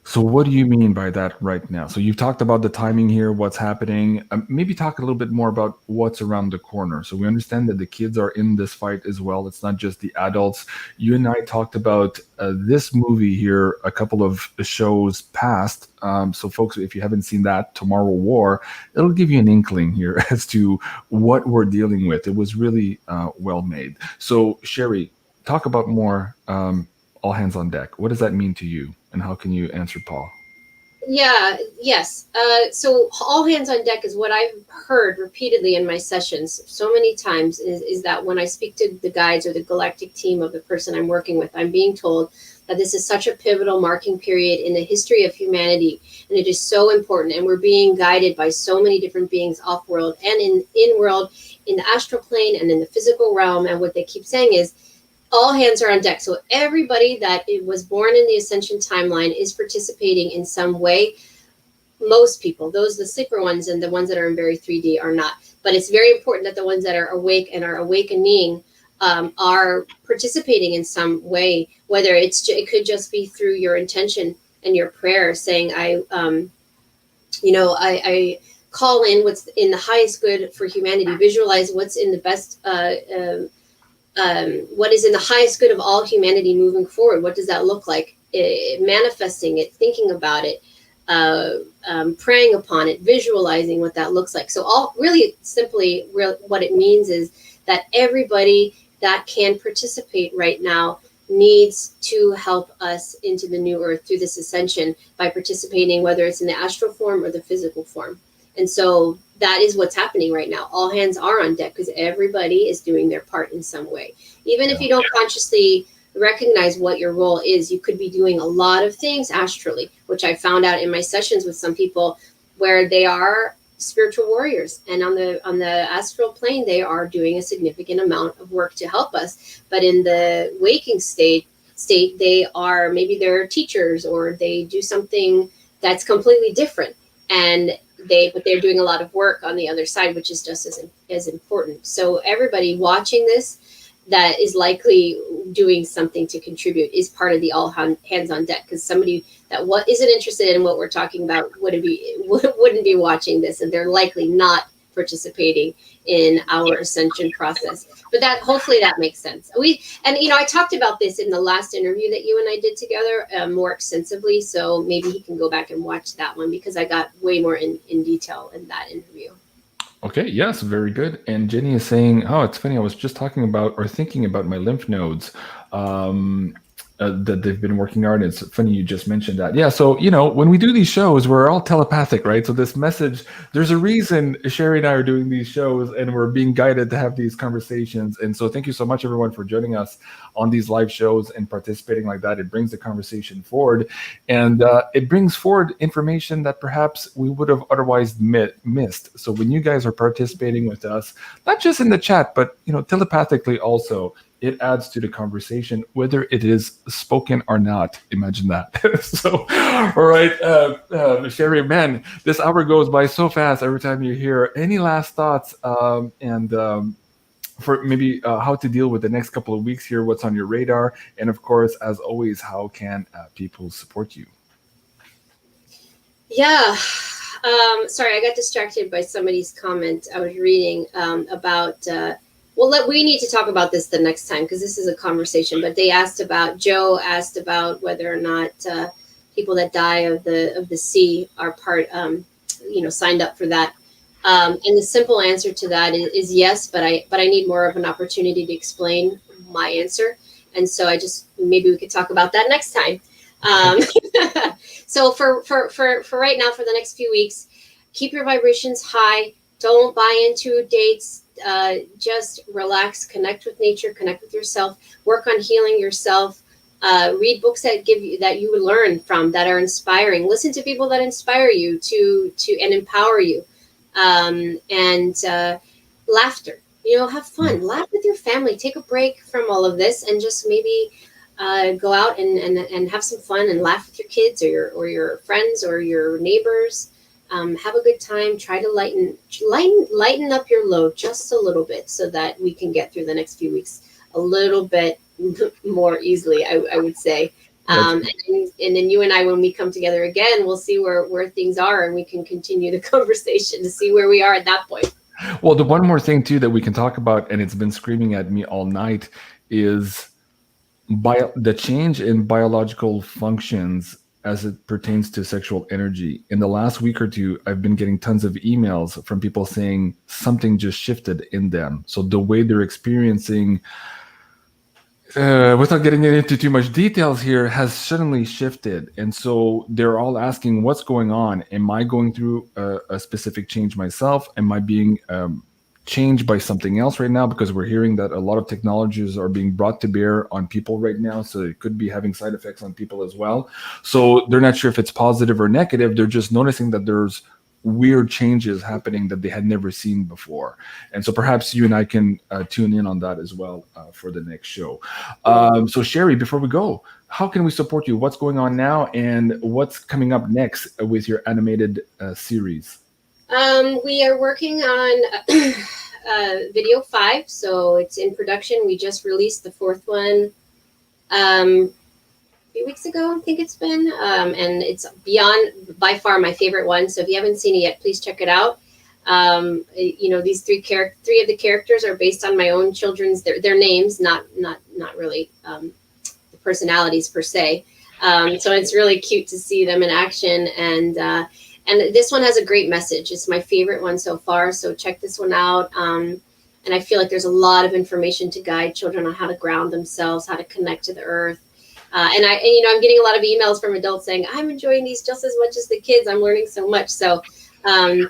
Speaker 1: So what do you mean by that right now? So you've talked about the timing here, what's happening. Maybe talk a little bit more about what's around the corner. So we understand that the kids are in this fight as well. It's not just the adults. You and I talked about this movie here a couple of shows past. So folks, if you haven't seen that, Tomorrow War, it'll give you an inkling here as to what we're dealing with. It was really well made. So Sherri, talk about more all hands on deck. What does that mean to you? And how can you answer Paul?
Speaker 2: Yes. So all hands on deck is what I've heard repeatedly in my sessions so many times is that when I speak to the guides or the galactic team of the person I'm working with, I'm being told that this is such a pivotal marking period in the history of humanity. And it is so important. And we're being guided by so many different beings off world and in world, in the astral plane and in the physical realm. And what they keep saying is, all hands are on deck. So everybody that was born in the Ascension timeline is participating in some way. Most people, the sleeper ones and the ones that are in very 3D are not. But it's very important that the ones that are awake and are awakening are participating in some way, whether it could just be through your intention and your prayer saying, I call in what's in the highest good for humanity, visualize what's in the best what is in the highest good of all humanity moving forward. What does that look like? Manifesting it, thinking about it, praying upon it, visualizing what that looks like. So all really simply what it means is that everybody that can participate right now needs to help us into the new earth through this ascension by participating, whether it's in the astral form or the physical form. And so that is what's happening right now. All hands are on deck because everybody is doing their part in some way. Even if you don't consciously recognize what your role is. You could be doing a lot of things astrally, which I found out in my sessions with some people where they are spiritual warriors, and on the astral plane they are doing a significant amount of work to help us. But in the waking state they are, maybe they're teachers, or they do something that's completely different, and but they're doing a lot of work on the other side, which is just as important. So everybody watching this that is likely doing something to contribute is part of the all hands on deck, because somebody that isn't interested in what we're talking about wouldn't be watching this, and they're likely not participating in our ascension process. But that, hopefully that makes sense. I talked about this in the last interview that you and I did together more extensively, so maybe he can go back and watch that one, because I got way more in detail in that interview.
Speaker 1: Okay, yes, very good. And Jenny is saying, oh, it's funny, I was just talking about or thinking about my lymph nodes that they've been working on. It's funny you just mentioned that. Yeah, so, when we do these shows, we're all telepathic, right? So this message, there's a reason Sherry and I are doing these shows, and we're being guided to have these conversations. And so thank you so much, everyone, for joining us on these live shows and participating like that. It brings the conversation forward, and it brings forward information that perhaps we would have otherwise missed. So when you guys are participating with us, not just in the chat, but telepathically also, it adds to the conversation, whether it is spoken or not. Imagine that. So, all right, Sherry, man, this hour goes by so fast every time you're here. Any last thoughts for maybe how to deal with the next couple of weeks here, what's on your radar? And of course, as always, how can people support you?
Speaker 2: Yeah. Sorry, I got distracted by somebody's comment I was reading about... we need to talk about this the next time, because this is a conversation. But Joe asked about whether or not people that die of the sea are signed up for that. And the simple answer to that is yes, but I need more of an opportunity to explain my answer. And so maybe we could talk about that next time. So for right now, for the next few weeks, keep your vibrations high. Don't buy into dates. Just relax, connect with nature, connect with yourself, work on healing yourself, read books that you learn from, that are inspiring, listen to people that inspire you and empower you, and laughter, have fun, laugh with your family, take a break from all of this, and just maybe go out and have some fun and laugh with your kids or your friends or your neighbors. Have a good time. Try to lighten up your load just a little bit, so that we can get through the next few weeks a little bit more easily, I would say. And then you and I, when we come together again, we'll see where things are, and we can continue the conversation to see where we are at that point.
Speaker 1: Well, the one more thing too that we can talk about, and it's been screaming at me all night, is the change in biological functions as it pertains to sexual energy. In the last week or two, I've been getting tons of emails from people saying something just shifted in them. So the way they're experiencing, without getting into too much details here, has suddenly shifted. And so they're all asking, what's going on? Am I going through a specific change myself? Am I being changed by something else right now? Because we're hearing that a lot of technologies are being brought to bear on people right now, so it could be having side effects on people as well. So they're not sure if it's positive or negative. They're just noticing that there's weird changes happening that they had never seen before. And so perhaps you and I can tune in on that as well for the next show. So Sherry, before we go, how can we support you? What's going on now, and what's coming up next with your animated series?
Speaker 2: We are working on video 5, so it's in production. We just released the 4th one a few weeks ago, I think it's been, and it's by far my favorite one. So if you haven't seen it yet, please check it out. These three of the characters are based on my own children's their names, not really the personalities per se. So it's really cute to see them in action, and this one has a great message. It's my favorite one so far. So check this one out. And I feel like there's a lot of information to guide children on how to ground themselves, how to connect to the earth. And I'm getting a lot of emails from adults saying, I'm enjoying these just as much as the kids. I'm learning so much. So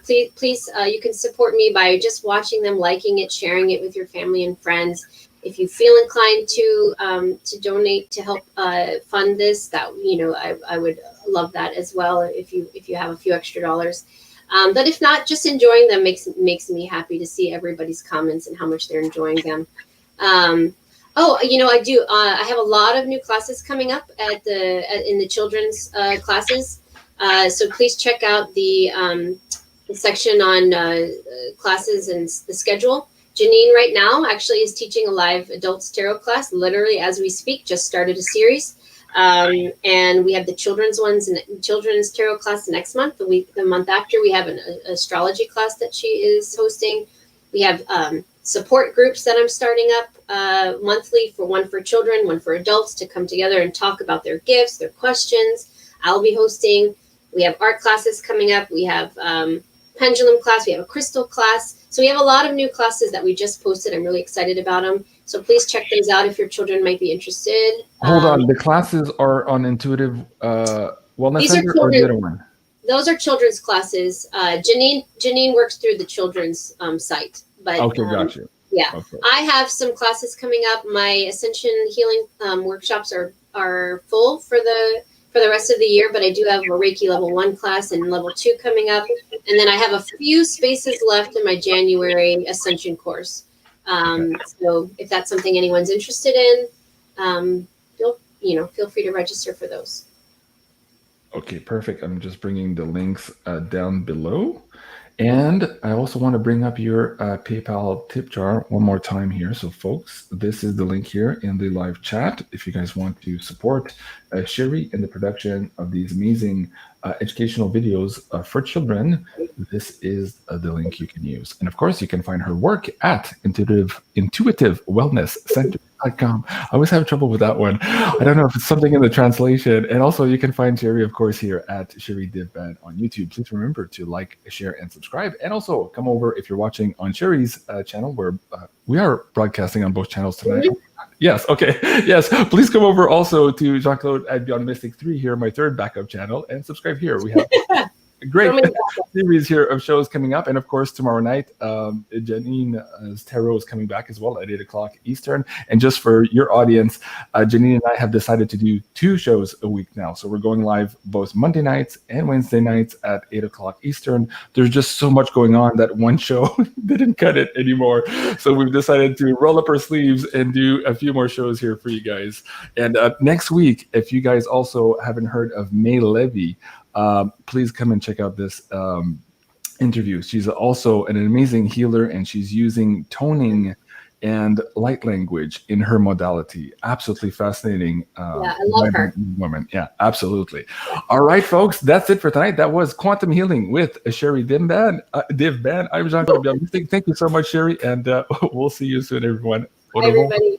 Speaker 2: please, you can support me by just watching them, liking it, sharing it with your family and friends. if you feel inclined to donate to help fund this, that I would love that as well. If you have a few extra dollars, but if not, just enjoying them makes me happy to see everybody's comments and how much they're enjoying them. I do. I have a lot of new classes coming up in the children's classes. So please check out the section on classes and the schedule. Janine right now actually is teaching a live adults tarot class, literally as we speak. Just started a series, and we have the children's ones and children's tarot class next month. The month after, we have an astrology class that she is hosting. We have support groups that I'm starting up monthly, one for children, one for adults, to come together and talk about their gifts, their questions. I'll be hosting. We have art classes coming up. We have pendulum class. We have a crystal class. So we have a lot of new classes that we just posted. I'm really excited about them. So please check those out if your children might be interested.
Speaker 1: Hold on. The classes are on Intuitive Wellness Center or the other one?
Speaker 2: Those are children's classes. Janine works through the children's site. But,
Speaker 1: okay, got you.
Speaker 2: Yeah.
Speaker 1: Okay.
Speaker 2: I have some classes coming up. My Ascension healing workshops are full for the rest of the year, but I do have a Reiki level 1 class and level 2 coming up. And then I have a few spaces left in my January Ascension course. So if that's something anyone's interested in, feel free to register for those.
Speaker 1: Okay, perfect. I'm just bringing the links down below. And I also want to bring up your PayPal tip jar one more time here. So folks, this is the link here in the live chat. If you guys want to support Sherri in the production of these amazing educational videos for children, this is the link you can use. And of course, you can find her work at Intuitive Wellness Center.com. I always have trouble with that one. I don't know if it's something in the translation. And also you can find Sherri, of course, here at Sherri DivBand on YouTube. Please remember to like, share, and subscribe. And also come over if you're watching on Sherri's channel, where we are broadcasting on both channels tonight. Yes, okay. Yes, please come over also to Jean-Claude at BeyondMystic 3 here, my third backup channel, and subscribe here. We have a great series here of shows coming up. And of course, tomorrow night, Janine's tarot is coming back as well at 8 o'clock Eastern. And just for your audience, Janine and I have decided to do 2 shows a week now. So we're going live both Monday nights and Wednesday nights at 8 o'clock Eastern. There's just so much going on that one show didn't cut it anymore. So we've decided to roll up our sleeves and do a few more shows here for you guys. And next week, if you guys also haven't heard of May Levy, please come and check out this interview. She's also an amazing healer, and she's using toning and light language in her modality. Absolutely fascinating.
Speaker 2: I love her.
Speaker 1: Woman. Yeah, absolutely. All right, folks, that's it for tonight. That was Quantum Healing with Sherri DivBand. I'm Jean-Claude BeyondMystic. Thank you so much, Sherri, and we'll see you soon, everyone.
Speaker 2: Bye, everybody.